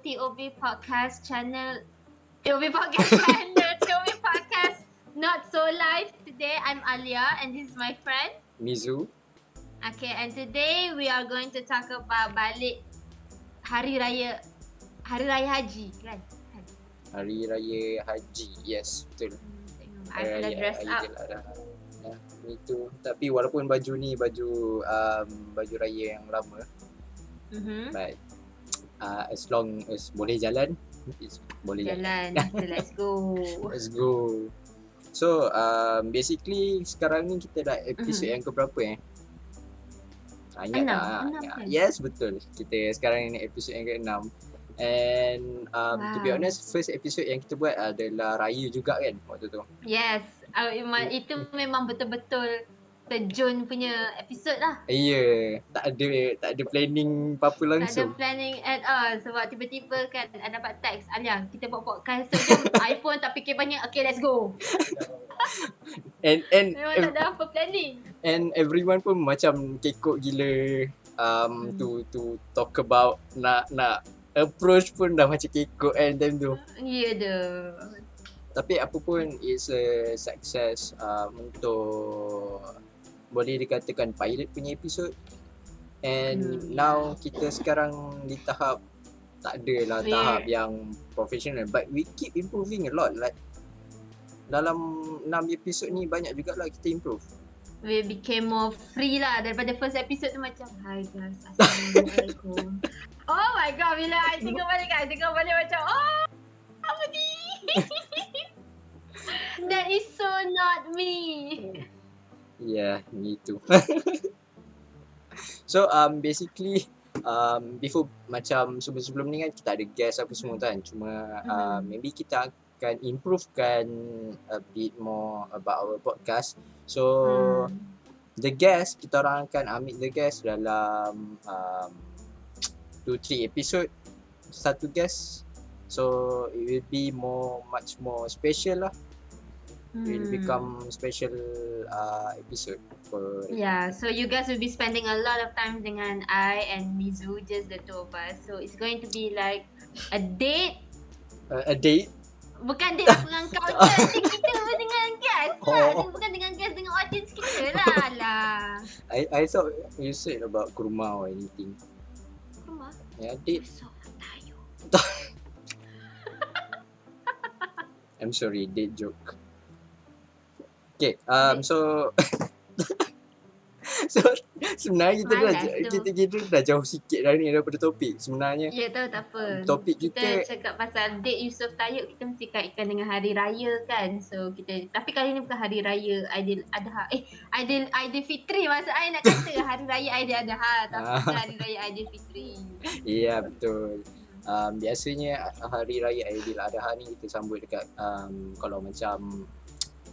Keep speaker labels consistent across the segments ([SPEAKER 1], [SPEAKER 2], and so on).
[SPEAKER 1] TOB Podcast channel. TOB Podcast channel. TOB Podcast Not So Live. Today I'm Alia and this is my friend
[SPEAKER 2] Mizu.
[SPEAKER 1] Okay, and today we are going to talk about balik Hari Raya Haji kan?
[SPEAKER 2] Hari Raya Haji. Yes, betul.
[SPEAKER 1] I dah dress up.
[SPEAKER 2] Ya, itu. Tapi walaupun baju ni baju raya yang lama. But as long as boleh jalan, boleh
[SPEAKER 1] jalan. So let's go.
[SPEAKER 2] Let's go. So basically sekarang ni kita dah episod yang keberapa Ingat tak? Yes, betul. Kita sekarang ni episod yang ke-6. And to be honest, first episode yang kita buat adalah raya juga kan waktu tu.
[SPEAKER 1] Yes, itu memang betul-betul terjun punya episod lah.
[SPEAKER 2] Ya, tak ada planning apa-apa langsung.
[SPEAKER 1] Tak ada planning at all. Sebab tiba-tiba kan dapat teks, Alia, kita buat podcast sejam. I pun tak fikir banyak. Okay, let's go.
[SPEAKER 2] And
[SPEAKER 1] memang tak ada apa planning.
[SPEAKER 2] And everyone pun macam kekok gila to talk about nak approach pun dah macam kekok kan time tu.
[SPEAKER 1] Ya dah.
[SPEAKER 2] Tapi apa pun it's a success untuk boleh dikatakan pilot punya episod. And now kita sekarang di tahap tak adalah tahap yang professional, but we keep improving a lot. Like dalam 6 episod ni banyak jugalah kita improve.
[SPEAKER 1] We became more free lah daripada first episode tu macam hi guys, Assalamualaikum. Oh my god, bila I tengok balik macam apa ni? That is so not me.
[SPEAKER 2] Yeah, me too. So basically before macam sebelum ni kan kita ada guest apa semua kan. Cuma maybe kita akan improvekan a bit more about our podcast. So the guest, kita orang akan ambil the guest dalam 2-3 episode satu guest. So it will be much more special lah. It will become special episode for
[SPEAKER 1] yeah, so you guys will be spending a lot of time dengan I and Mizu, just the two of us. So it's going to be like a date.
[SPEAKER 2] A date?
[SPEAKER 1] Bukan date dengan kau je, date kita dengan guest lah. Bukan dengan guest, dengan audience kita lah.
[SPEAKER 2] I thought you said about kurma or anything.
[SPEAKER 1] Kurma?
[SPEAKER 2] Yeah, date.
[SPEAKER 1] So tayo.
[SPEAKER 2] I'm sorry, date joke. Okay, so sebenarnya kita dah jauh sikit dah ni daripada topik sebenarnya.
[SPEAKER 1] Ya tahu tak apa.
[SPEAKER 2] Topik kita
[SPEAKER 1] cakap pasal date Yusof Tayyub, kita mesti kaitkan dengan hari raya kan. So kita, tapi kali ni bukan hari raya Aidilfitri. Masa I nak kata hari raya Aidiladha, tapi bukan hari raya Aidilfitri.
[SPEAKER 2] Ya betul. Biasanya hari raya Aidiladha ni kita sambut dekat kalau macam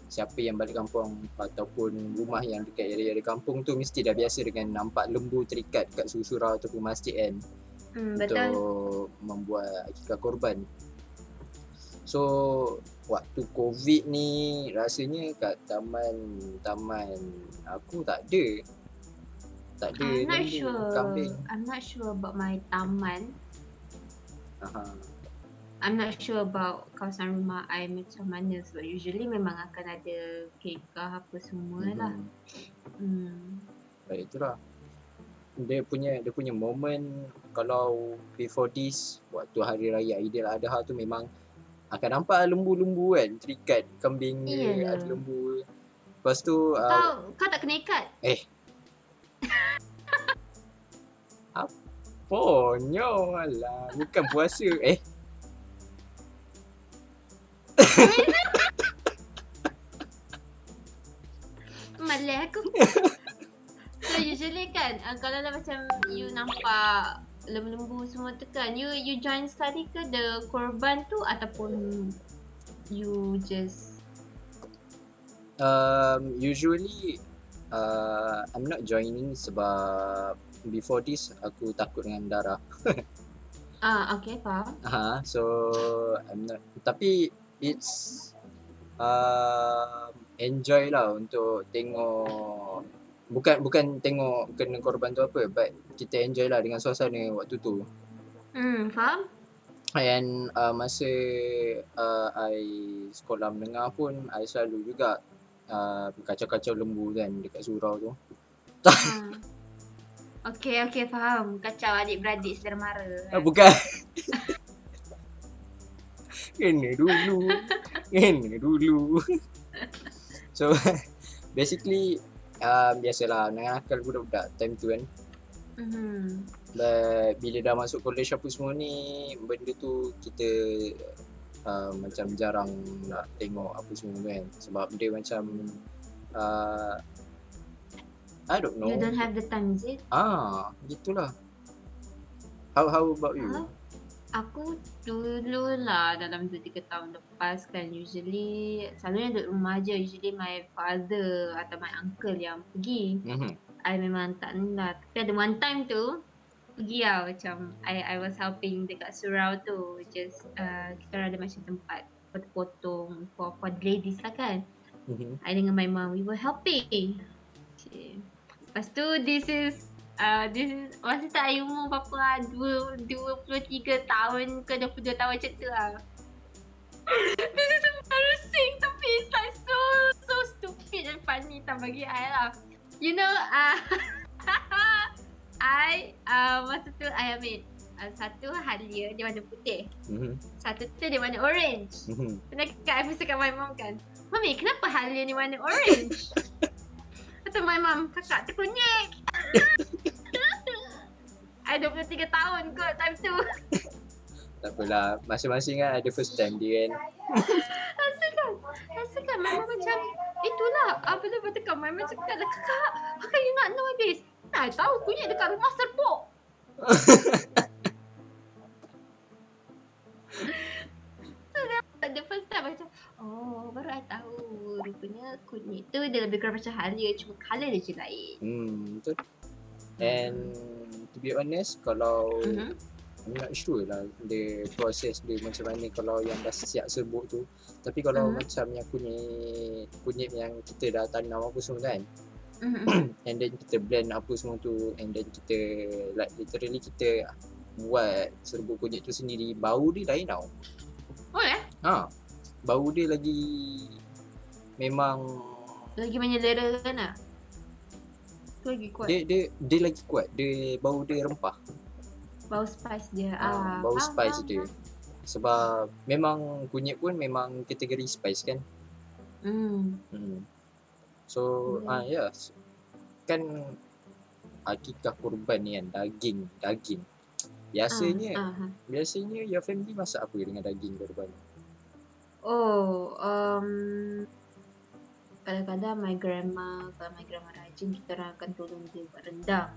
[SPEAKER 2] siapa yang balik kampung ataupun rumah yang dekat area kampung tu mesti dah biasa dengan nampak lembu terikat kat surau ataupun masjid kan.
[SPEAKER 1] Betul.
[SPEAKER 2] Untuk membuat akikah korban. So waktu COVID ni rasanya kat taman aku tak ada lembu, kambing.
[SPEAKER 1] I'm not sure about my taman. I'm not sure about kawasan rumah I macam mana, sebab usually memang akan ada kekah apa semua lah.
[SPEAKER 2] Baik itulah. Dia punya moment kalau before this waktu hari raya Aidiladha tu memang akan nampak lembu-lembu kan terikat, kambing dia ada lembu. Lepas tu
[SPEAKER 1] kau tak kena ikat?
[SPEAKER 2] Aponyo alah, bukan puasa.
[SPEAKER 1] Malah aku. So usually kan kalau dah macam you nampak lembu semua tu kan, you join sekali ke the korban tu ataupun you just
[SPEAKER 2] usually I'm not joining sebab before this aku takut dengan darah.
[SPEAKER 1] Okay, faham.
[SPEAKER 2] So I'm not, tapi it's enjoy lah untuk tengok, bukan tengok kena korban tu apa, but kita enjoy lah dengan suasana waktu tu.
[SPEAKER 1] Faham?
[SPEAKER 2] And masa I sekolah menengah pun I selalu juga kacau-kacau lembu kan dekat surau tu.
[SPEAKER 1] Ha. Okay, faham. Kacau adik-beradik saudara mara. Kan?
[SPEAKER 2] Bukan. Kena dulu. So basically biasalah nakal budak-budak time tu kan. But bila dah masuk college apa semua ni, benda tu kita macam jarang nak tengok apa semua kan. Sebab dia macam I don't know.
[SPEAKER 1] You don't have the time, is it?
[SPEAKER 2] Gitulah. How about you?
[SPEAKER 1] Aku dulu lah dalam 2-3 tahun lepas kan, usually selalunya duduk rumah je. Usually my father atau my uncle yang pergi. I memang tak ni lah. Tapi ada one time tu pergi lah, macam I was helping dekat surau tu, which is kita orang ada macam tempat potong for the ladies lah kan. I dengan my mom, we were helping. Okay. Lepas tu this is masa tu I umur berapa lah, 23 tahun ke 22 tahun macam tu lah. This is embarrassing tapi it's like so stupid and funny tak bagi I lah. You know, masa tu I ambil satu halia dia warna putih. Satu tu dia warna orange. Pernah I pun cakap my mom kan, Mami kenapa halia ni warna orange? Kata my mom, kakak terkunyit. I 23 tahun kot time tu.
[SPEAKER 2] Tak apalah, masing-masing kan ada first time dia kan.
[SPEAKER 1] Rasa kan my mom macam, itulah bila bertekam my mom cakap lah, kakak, how can you not know this? I tahu kunyit dekat rumah serpuk. So the first time macam, baru I tahu rupanya kunyit tu dia lebih kurang macam halia, cuma colour dia je lain.
[SPEAKER 2] Betul. And to be honest, kalau I'm not sure lah the proses dia macam mana kalau yang dah siap serbuk tu. Tapi kalau macam yang kunyit yang kita dah tanam apa semua kan, and then kita blend apa semua tu, and then kita like literally kita buat serbuk kunyit tu sendiri, bau dia lain tau. Bau dia lagi memang
[SPEAKER 1] lagi menyelera kan tak? Tu lagi kuat.
[SPEAKER 2] Dia lagi kuat. Dia bau dia rempah.
[SPEAKER 1] Bau spice dia.
[SPEAKER 2] Bau spice dia. Sebab memang kunyit pun memang kategori spice kan. So yes. Kan akikah kurban ni kan, daging. Biasanya your family masak apa dengan daging kurban?
[SPEAKER 1] Kadang-kadang my grandma rajin, kita orang akan tolong dia buat rendang.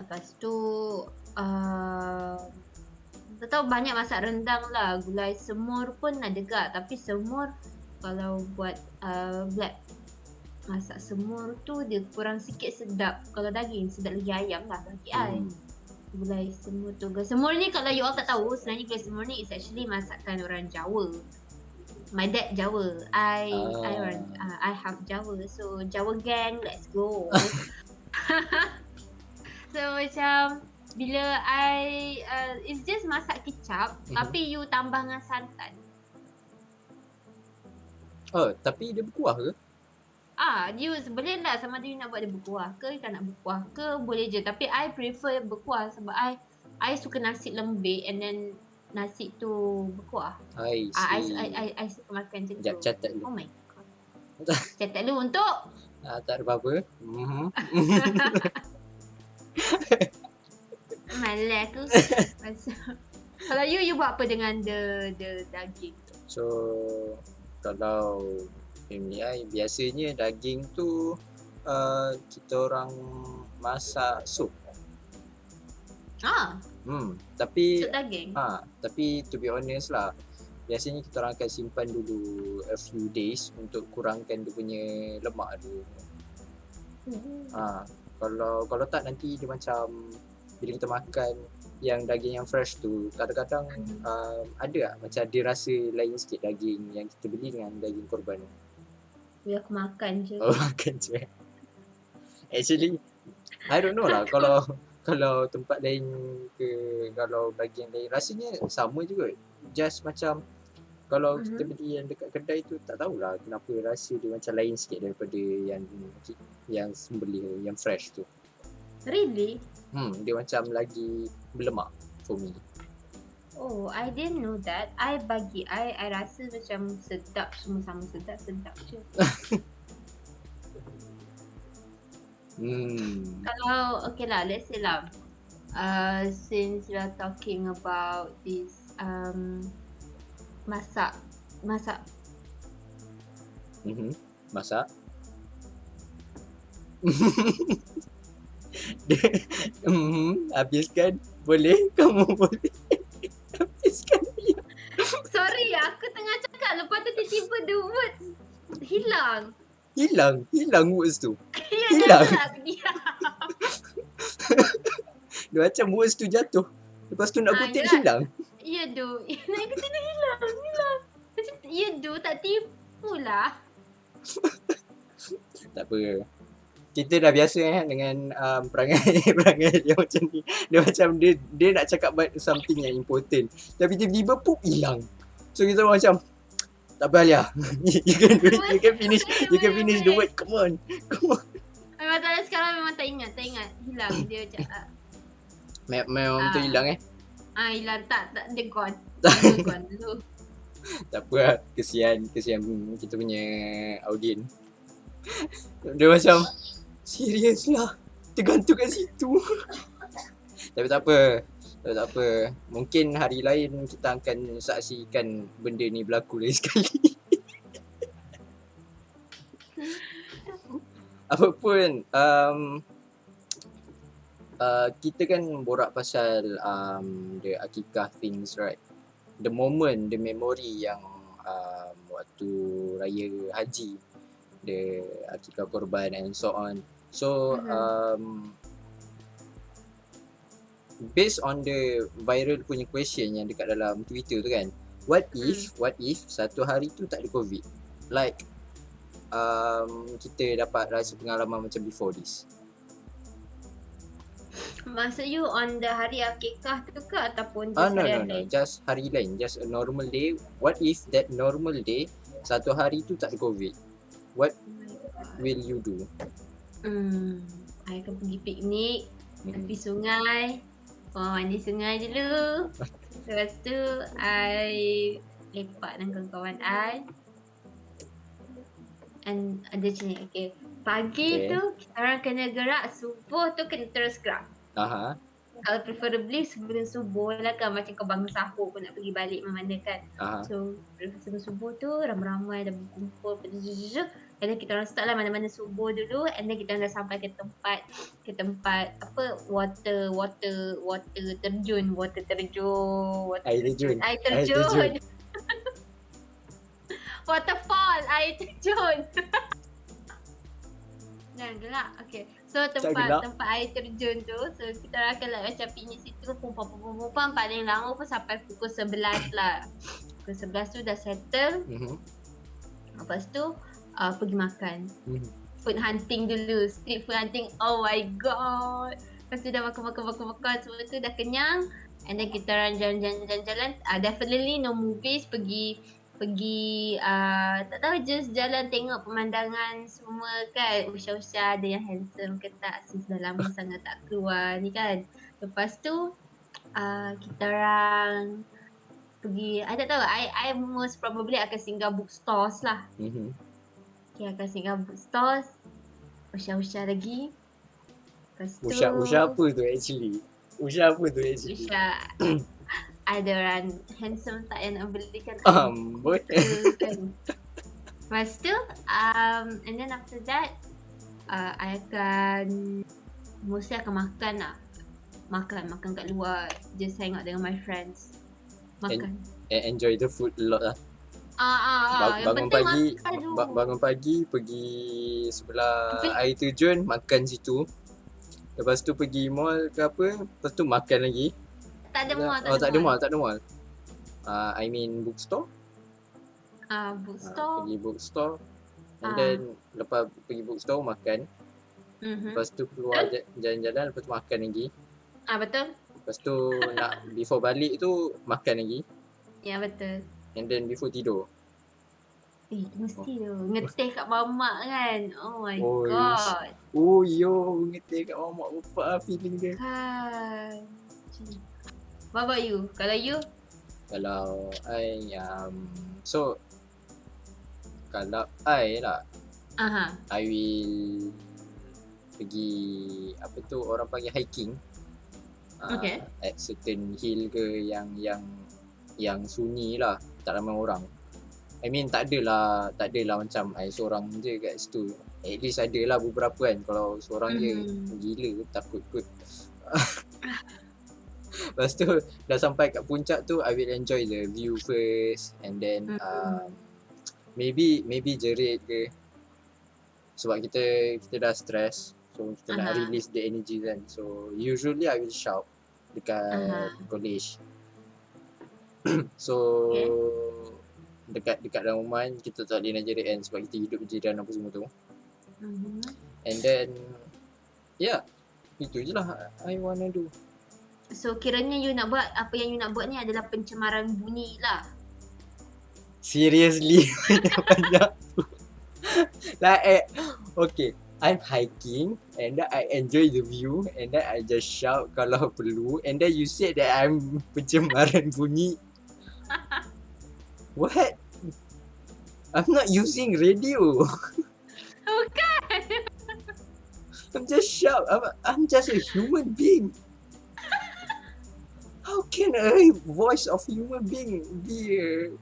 [SPEAKER 1] Lepas tu tak tahu banyak masak rendang lah. Gulai semur pun ada gak, tapi semur kalau buat black masak semur tu dia kurang sikit sedap. Kalau daging sedap lagi ayam lah bagi I. Gulai semur tu. Gulai semur ni kalau you all tak tahu, sebenarnya gulai semur ni is actually masakan orang Jawa. My dad Jawa. I half Jawa. So Jawa gang, let's go. So macam bila it's just masak kicap, tapi you tambah dengan santan.
[SPEAKER 2] Tapi dia berkuah ke?
[SPEAKER 1] You boleh lah, sama ada you nak buat dia berkuah ke, you tak nak berkuah ke, boleh je. Tapi I prefer berkuah sebab I suka nasi lembik and then nasi tu berkuah. I suka makan macam tu.
[SPEAKER 2] Sekejap, catat dulu.
[SPEAKER 1] Oh my god. Catat dulu untuk?
[SPEAKER 2] Tak ada apa-apa.
[SPEAKER 1] Malah aku. Kalau you buat apa dengan the daging tu?
[SPEAKER 2] So, kalau family I, biasanya daging tu kita orang masak sup. Tapi
[SPEAKER 1] sup daging?
[SPEAKER 2] Tapi to be honest lah, biasanya kita orang akan simpan dulu a few days untuk kurangkan dia punya lemak tu. Kalau tak nanti dia macam bila kita makan yang daging yang fresh tu, kadang-kadang ada lah, macam dia rasa lain sikit daging yang kita beli dengan daging korban.
[SPEAKER 1] Biar aku makan je.
[SPEAKER 2] Makan je. Actually I don't know lah kalau kalau tempat lain ke kalau bagian lain rasanya sama juga. Just macam kalau kita beli yang dekat kedai tu tak tahulah kenapa rasa dia macam lain sikit daripada yang sembelih yang fresh tu.
[SPEAKER 1] Really?
[SPEAKER 2] Dia macam lagi berlemak for me.
[SPEAKER 1] Oh, I didn't know that. I rasa macam sedap, semua sama sedap je. Kalau okay lah, let's say lah, since we are talking about this masak.
[SPEAKER 2] Masak. Habiskan. Boleh? Kamu boleh habiskan dia.
[SPEAKER 1] Sorry, aku tengah cakap, lepas tu tiba-tiba the words hilang.
[SPEAKER 2] Hilang words tu.
[SPEAKER 1] Ya,
[SPEAKER 2] Hilang.
[SPEAKER 1] dah aku diam.
[SPEAKER 2] Dia macam words tu jatuh. Lepas tu nak kutip
[SPEAKER 1] yelah.
[SPEAKER 2] hilang.
[SPEAKER 1] Ya tu. Nak kutip dia hilang. Macam ya tu, tak tipu lah.
[SPEAKER 2] Tak apa. Kita dah biasa dengan perangai dia macam ni. Dia macam dia nak cakap something yang important. Tapi tiba-tiba pup hilang. So kita macam tak apa Alia. You can finish the word. Come on.
[SPEAKER 1] Masalah sekarang memang tak ingat. Hilang dia macam
[SPEAKER 2] Memang betul hilang
[SPEAKER 1] hilang tak dia gone. Dia gone dulu.
[SPEAKER 2] Tak apa lah. Kesian kita punya audien. Dia macam serius lah. Tergantung kat situ. Tapi tak apa. Mungkin hari lain kita akan saksikan benda ni berlaku lagi sekali. Apapun, kita kan borak pasal the akikah things, right? The moment, the memory yang waktu raya haji, the akikah korban and so on. So based on the viral punya question yang dekat dalam Twitter tu kan, what if satu hari tu tak ada COVID, like kita dapat rasa pengalaman macam before this.
[SPEAKER 1] Maksud you on the hari akikah tu ke ataupun just
[SPEAKER 2] No, just hari lain, just a normal day. What if that normal day satu hari tu tak ada COVID, what will you do?
[SPEAKER 1] I akan pergi piknik tepi sungai, mandi sungai dulu. Lepas tu I lepak dengan kawan-kawan I. And ada macam ni, okay. Pagi tu kita orang kena gerak, subuh tu kena terus gerak. Kalau preferably sebelum subuh lah kan, macam kau bangun sahur pun nak pergi balik mana kan. So sebelum subuh tu ramai-ramai dah berkumpul. And then kita orang start lah mana-mana subuh dulu. And then kita orang dah sampai ke tempat apa, water terjun. Air terjun. Waterfall, air terjun. Jangan gelak. Okay. So tempat air terjun tu, so kita orang akan macam piknik situ, pum paling lama pun sampai pukul 11 lah. Pukul 11 tu dah settle. Lepas tu pergi makan. Food hunting dulu, street food hunting. Oh my god. Lepas tu dah makan semua tu dah kenyang. And then kita orang jalan-jalan. Definitely no movies, pergi tak tahu, just jalan tengok pemandangan semua kan. Usha-usha ada yang handsome ke tak, since dah lama sangat tak keluar ni kan. Lepas tu kita orang pergi, I tak tahu, I most probably akan singgah bookstores lah. Okay, akan singgah bookstores, usha-usha lagi. Lepas tu
[SPEAKER 2] Usha apa tu actually? Usha
[SPEAKER 1] ada orang handsome tak yang nak belikan
[SPEAKER 2] amboi
[SPEAKER 1] kan. Lepas tu and then after that I akan mostly makan lah. Makan kat luar, just hang out dengan my friends. Makan.
[SPEAKER 2] Enjoy the food a lot lah. Bangun pagi pergi sebelah air terjun, makan situ. Lepas tu pergi mall ke apa, lepas tu makan lagi.
[SPEAKER 1] Tak ada mall.
[SPEAKER 2] Tak ada mall. I mean bookstore. Pergi bookstore. And then lepas pergi bookstore makan. Lepas tu keluar jalan-jalan, lepas tu makan lagi.
[SPEAKER 1] Betul.
[SPEAKER 2] Lepas tu nak before balik tu makan lagi.
[SPEAKER 1] Ya, betul.
[SPEAKER 2] And then before tidur.
[SPEAKER 1] Itu mesti tu. Ngeteh kat mamak kan. Oh my
[SPEAKER 2] Oi.
[SPEAKER 1] god.
[SPEAKER 2] Oh yo, ngeteh kat mamak bapak feeling dia.
[SPEAKER 1] Kan. What about you? Kalau you?
[SPEAKER 2] Kalau I so kalau I lah,
[SPEAKER 1] Aha.
[SPEAKER 2] I will pergi apa tu orang panggil hiking.
[SPEAKER 1] Okay.
[SPEAKER 2] At certain hill ke yang sunyi lah, tak ramai orang. I mean tak adalah macam I seorang je kat situ. At least adalah beberapa kan. Kalau seorang je gila takut kot. Lepas tu dah sampai kat puncak tu, I will enjoy the view first and then maybe jerit ke. Sebab kita dah stress. So kita nak release the energy kan. So usually I will shout dekat college. So dekat dalam rumah kita tak boleh nak jerit kan sebab kita hidup berjiran apa semua tu. And then itu je lah I wanna do.
[SPEAKER 1] So kiranya you nak buat, apa yang you nak buat ni adalah pencemaran bunyi lah.
[SPEAKER 2] Seriously banyak tu. Like okay, I'm hiking and then I enjoy the view and then I just shout kalau perlu and then you said that I'm pencemaran bunyi. What? I'm not using radio.
[SPEAKER 1] Bukan.
[SPEAKER 2] I'm just shout. I'm just a human being. How can a voice of human being be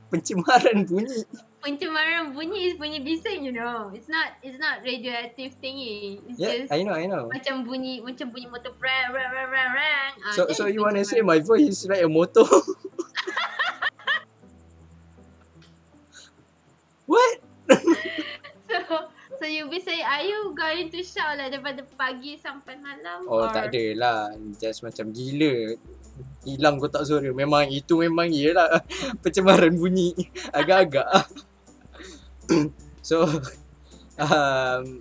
[SPEAKER 2] pencemaran bunyi?
[SPEAKER 1] Pencemaran bunyi is bunyi bising, you know. It's not radioactive thingy. It's just
[SPEAKER 2] I know.
[SPEAKER 1] Macam bunyi motor rang rang rang rang rang.
[SPEAKER 2] So you wanna say my voice is like a motor? What?
[SPEAKER 1] So you be say, are you going to shout like daripada pagi sampai malam?
[SPEAKER 2] Oh, tak adalah. Just macam gila. Hilang kotak suara. Memang yelah pencemaran bunyi. Agak-agak. So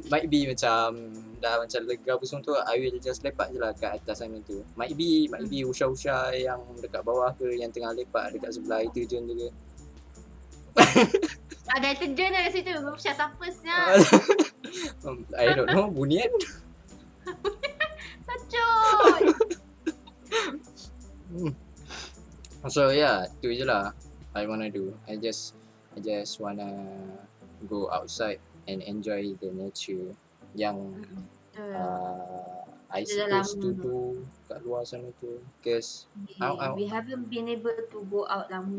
[SPEAKER 2] might be macam dah macam lega apa semua tu, I will just lepak je lah kat atas sana tu. Might be usha-usha yang dekat bawah ke, yang tengah lepak dekat sebelah air terjun tu ke.
[SPEAKER 1] Ada air terjun kat situ. Usha siapa siap?
[SPEAKER 2] I don't know, bunian.
[SPEAKER 1] Tacut.
[SPEAKER 2] So tu je lah I wanna do. I just wanna go outside and enjoy the nature yang I supposed to do kat luar sana tu. Because
[SPEAKER 1] we haven't been able to go out lama.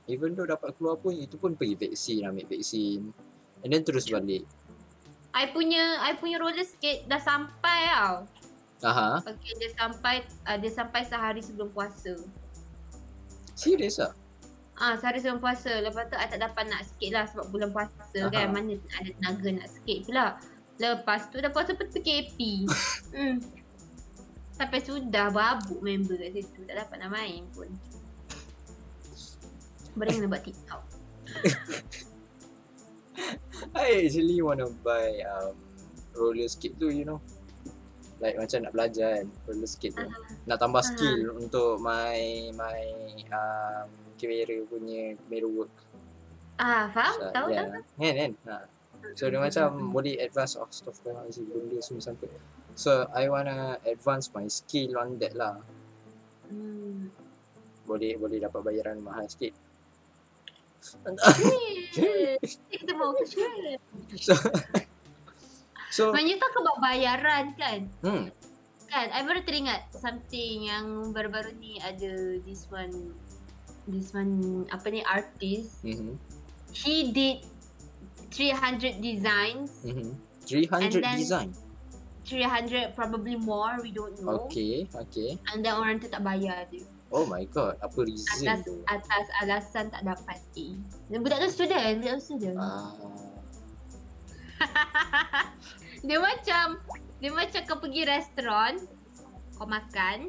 [SPEAKER 2] Even though dapat keluar pun, itu pun pergi vaksin, ambil vaksin and then terus balik.
[SPEAKER 1] I punya roller skate dah sampai tau. Okay, dia sampai sehari sebelum puasa.
[SPEAKER 2] Serius ah?
[SPEAKER 1] Sehari sebelum puasa. Lepas tu I tak dapat nak skate lah sebab bulan puasa kan. Mana ada tenaga nak skate pula. Lepas tu dah puasa pun PKP. Sampai sudah babuk member kat situ. Tak dapat nak main pun. Boleh kena buat TikTok.
[SPEAKER 2] I actually wanna buy roller skate tu, you know. Like macam nak belajar kan, roller skate tu. Nak tambah skill untuk my kamera work.
[SPEAKER 1] Faham? Tahu.
[SPEAKER 2] Kan. So dia macam boleh advance benda semua sampai. So I wanna advance my skill on that lah. Boleh dapat bayaran mahal sikit.
[SPEAKER 1] Kita mau ke share.
[SPEAKER 2] So
[SPEAKER 1] when you talk about bayaran kan,
[SPEAKER 2] kan,
[SPEAKER 1] I baru teringat something yang baru-baru ni ada this one apa ni artist. He did 300 designs.
[SPEAKER 2] 300 design.
[SPEAKER 1] 300 probably more, we don't know.
[SPEAKER 2] Okay.
[SPEAKER 1] And then orang tu tak bayar dia.
[SPEAKER 2] Oh my god, apa reason tu?
[SPEAKER 1] Atas alasan tak dapat A. Dan budak tu student. Dia macam kau pergi restoran, kau makan.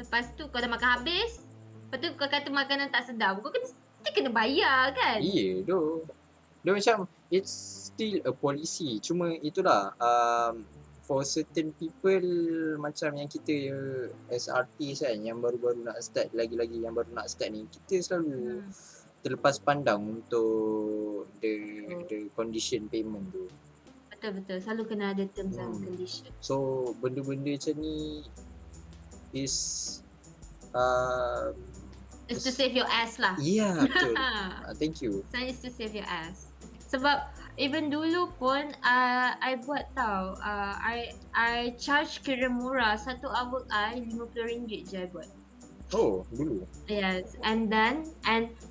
[SPEAKER 1] Lepas tu kau dah makan habis. Lepas tu kau kata makanan tak sedap. Kau kena bayar kan?
[SPEAKER 2] Ya doh. Dia macam it's still a policy. Cuma itulah for certain people macam yang kita as artist kan, yang baru-baru nak start, lagi-lagi yang baru nak start ni, kita selalu terlepas pandang untuk the condition payment tu.
[SPEAKER 1] Betul. Selalu kena ada terms and condition.
[SPEAKER 2] So benda-benda macam ni is
[SPEAKER 1] It's to save your ass lah.
[SPEAKER 2] yeah, betul. Thank you.
[SPEAKER 1] So it's to save your ass. Sebab even dulu pun I buat tau. I charge kira murah. Satu artwork I RM50 je I buat.
[SPEAKER 2] Oh, dulu.
[SPEAKER 1] Yes, and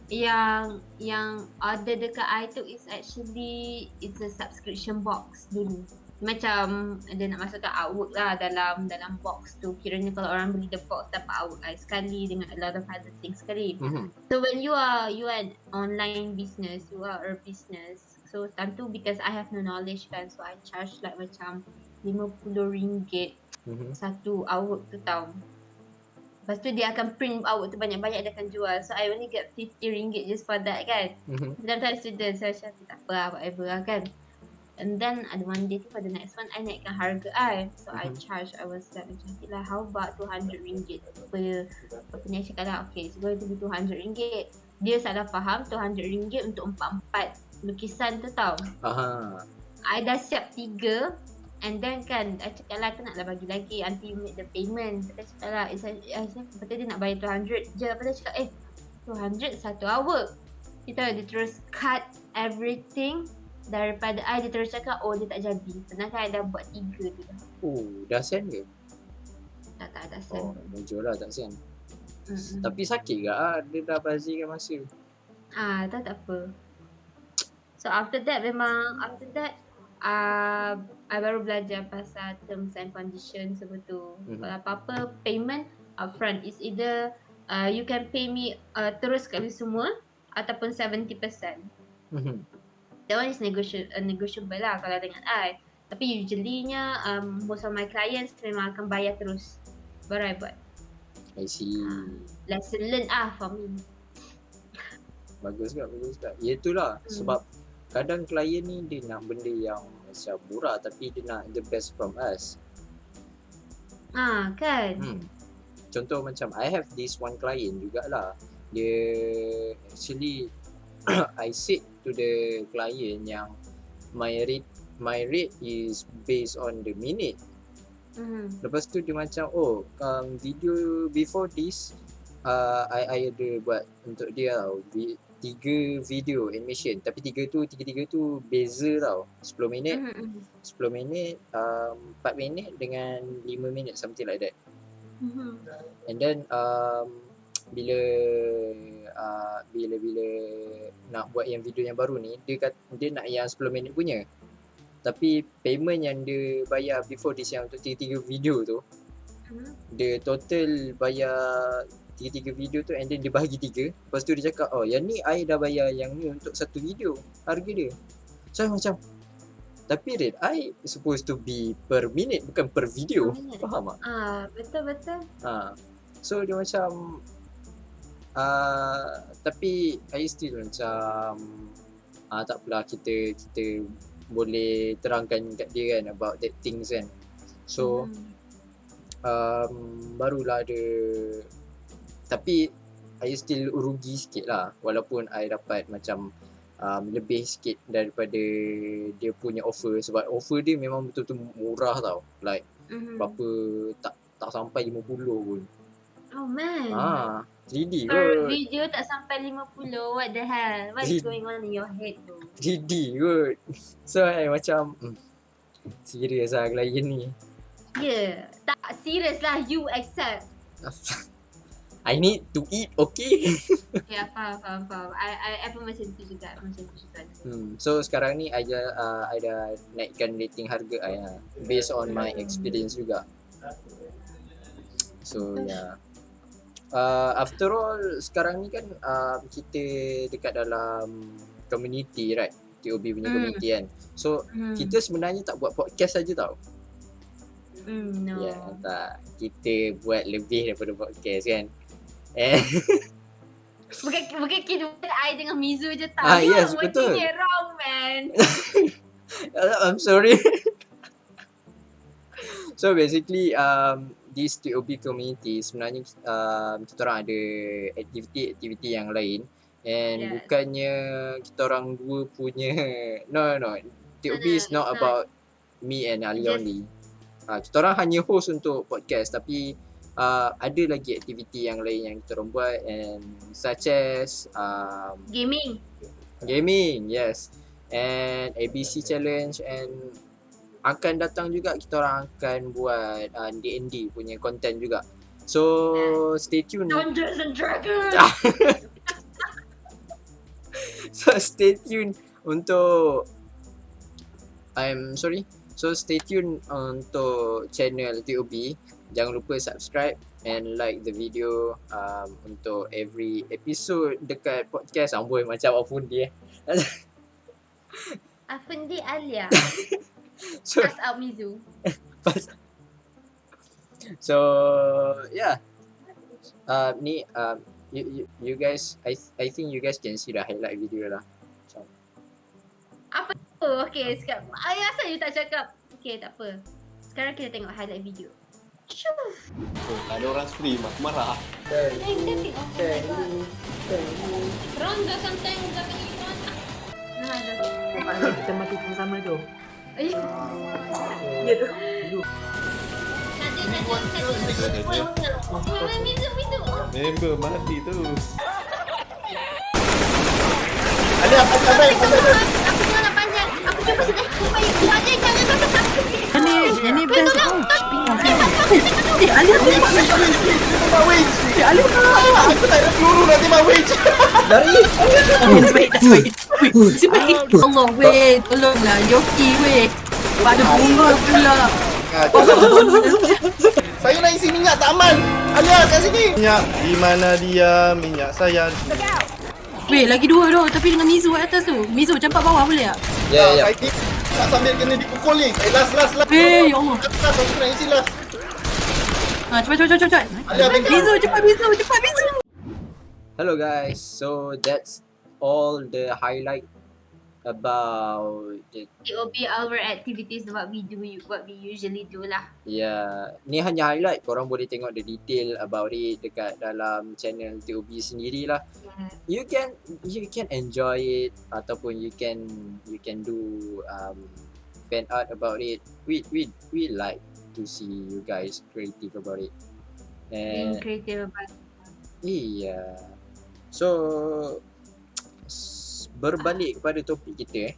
[SPEAKER 1] yang order dekat I tu is actually it's a subscription box dulu. Macam dia nak masukkan artwork lah dalam box tu. Kiranya kalau orang beli the box dapat artwork I sekali dengan a lot of other things sekali. So when you are an online business, you are a business. So time tu because I have no knowledge kan, so I charge like macam RM50 satu artwork tu tau. Lepas tu dia akan print artwork tu banyak-banyak, dia akan jual. So I only get RM50 just for that kan. Dalam time student, so macam tak apa lah, whatever lah kan. And then ada one day tu, pada next one I naikkan harga I. So I charge, I was like macam lah, how about RM200 per ni. I cakap lah, okay, it's going to be RM200. Dia salah faham RM200 untuk 4 lukisan tu tau. I dah siap 3. And then kan, I cakap lah, aku naklah bagi lagi until you make the payment. I cakap lah, lepas tu dia nak bayar RM200 je. Lepas tu cakap, RM200 satu artwork. Dia terus cut everything daripada I. Dia terus cakap, oh dia tak jadi. Sedangkan I dah buat 3 tu dah.
[SPEAKER 2] Oh, dah send ke?
[SPEAKER 1] Tak dah send.
[SPEAKER 2] Oh, jujur lah tak send. Tapi sakit ke dia dah bazirkan masa?
[SPEAKER 1] Tak apa. So after that, I baru belajar pasal terms and conditions semua tu. Kalau apa-apa payment upfront is either you can pay me terus kali semua ataupun 70%. That one is negotiable lah kalau dengan I. Tapi usually-nya most of my clients memang akan bayar terus baru I buat.
[SPEAKER 2] I see.
[SPEAKER 1] Lesson learned for me.
[SPEAKER 2] Bagus tak? Ya itulah sebab kadang klien ni dia nak benda yang macam murah tapi dia nak the best from us.
[SPEAKER 1] Kan?
[SPEAKER 2] Contoh macam I have this one client jugalah. Dia actually I said to the client yang my rate is based on the minute. Lepas tu dia macam video before this I ada buat untuk dia tau 3 video animation, tapi tiga tu beza tau. 10 minit 4 minit dengan 5 minit, something like that. And then bila nak buat yang video yang baru ni, dia nak yang 10 minit punya. Tapi payment yang dia bayar before this yang untuk 3 video tu, dia total bayar 3 video tu and then dia bahagi 3. Lepas tu dia cakap, yang ni I dah bayar yang ni untuk satu video, harga dia. So macam, tapi rate I supposed to be per minute bukan per video. Faham tak?
[SPEAKER 1] Betul.
[SPEAKER 2] So dia macam tapi I still macam tak apalah, kita boleh terangkan kat dia kan about that things kan. So barulah ada, tapi I still rugi sikit lah walaupun I dapat macam lebih sikit daripada dia punya offer, sebab offer dia memang betul-betul murah tau, like berapa tak sampai 50 pun.
[SPEAKER 1] Oh man.
[SPEAKER 2] 3D
[SPEAKER 1] per
[SPEAKER 2] kot.
[SPEAKER 1] video tak sampai 50. What the hell? What is going on in your head tu?
[SPEAKER 2] 3D kot. So I macam serius lah klien ni.
[SPEAKER 1] Tak serius lah, you accept.
[SPEAKER 2] I need to eat, okay?
[SPEAKER 1] Faham. I pun macam tu juga.
[SPEAKER 2] So sekarang ni I dah naikkan rating harga I lah, based on my experience juga. So after all sekarang ni kan kita dekat dalam community, right? TOB punya community kan. So kita sebenarnya tak buat podcast saja tau.
[SPEAKER 1] No.
[SPEAKER 2] Tak. Kita buat lebih daripada podcast kan.
[SPEAKER 1] Bukan kita I dengan Mizu je tau.
[SPEAKER 2] Yes, betul.
[SPEAKER 1] You're wrong, man.
[SPEAKER 2] I'm sorry. So basically this TOB community sebenarnya kita orang ada aktiviti yang lain and
[SPEAKER 1] Yes.
[SPEAKER 2] bukannya kita orang dua punya no TOB is
[SPEAKER 1] it's
[SPEAKER 2] not
[SPEAKER 1] not.
[SPEAKER 2] about me and Ali
[SPEAKER 1] Just-
[SPEAKER 2] only. Kita orang hanya host untuk podcast tapi ada lagi aktiviti yang lain yang kita orang buat and such as gaming, yes, and ABC challenge and akan datang juga kita orang akan buat D&D punya content juga. So stay tune.
[SPEAKER 1] Dungeons and Dragons.
[SPEAKER 2] So stay tune untuk So stay tune untuk channel TOB. Jangan lupa subscribe and like the video untuk every episode dekat podcast. Amboi macam apa dia.
[SPEAKER 1] Afendi Alia.
[SPEAKER 2] So
[SPEAKER 1] Pass out Mizu.
[SPEAKER 2] So yeah. You guys, I think you guys can see the highlight video lah. So,
[SPEAKER 1] Oh, okay, sekarang. Asal you tak cakap? Okay, tak apa. Sekarang kita tengok highlight video. Shoo.
[SPEAKER 3] Ada orang stream, aku marah.
[SPEAKER 1] Kita tengok. Ron dah santai dah pergi Ron. Nah, dah.
[SPEAKER 4] Kita mati sama tu.
[SPEAKER 1] Eh,
[SPEAKER 4] Ya tu.
[SPEAKER 1] Tadi. Mizu.
[SPEAKER 3] Member mati terus.
[SPEAKER 1] Aku tengok nak panjang. Aku cuba sedih. Wajah jangan sampai sakit.
[SPEAKER 4] Ini best. Ali
[SPEAKER 3] Aku tak ada peluru nanti mak witch.
[SPEAKER 4] Allah weh, tolonglah Yoki weh. Pada bunga pula.
[SPEAKER 3] Saya nak isi minyak tak aman. Alia kat sini. Minyak di mana dia? Minyak saya.
[SPEAKER 4] Weh, lagi dua tu tapi dengan Mizu kat atas tu. Mizu campak bawah boleh tak?
[SPEAKER 2] ya.
[SPEAKER 3] Saya tak sambil kena dipukul ni. Last.
[SPEAKER 4] Weh, ya Allah.
[SPEAKER 3] Last aku nak isi last.
[SPEAKER 4] Cepat.
[SPEAKER 3] Alia backup.
[SPEAKER 4] Mizu, cepat Mizu.
[SPEAKER 2] Hello guys. So that's all the highlight about the
[SPEAKER 1] TOB our activities what we usually do lah.
[SPEAKER 2] ni hanya highlight. Korang boleh tengok the detail about it dekat dalam channel TOB sendirilah. You can enjoy it ataupun you can do fan art about it. We like to see you guys creative about it.
[SPEAKER 1] Being
[SPEAKER 2] And
[SPEAKER 1] creative about
[SPEAKER 2] iya. So berbalik kepada topik kita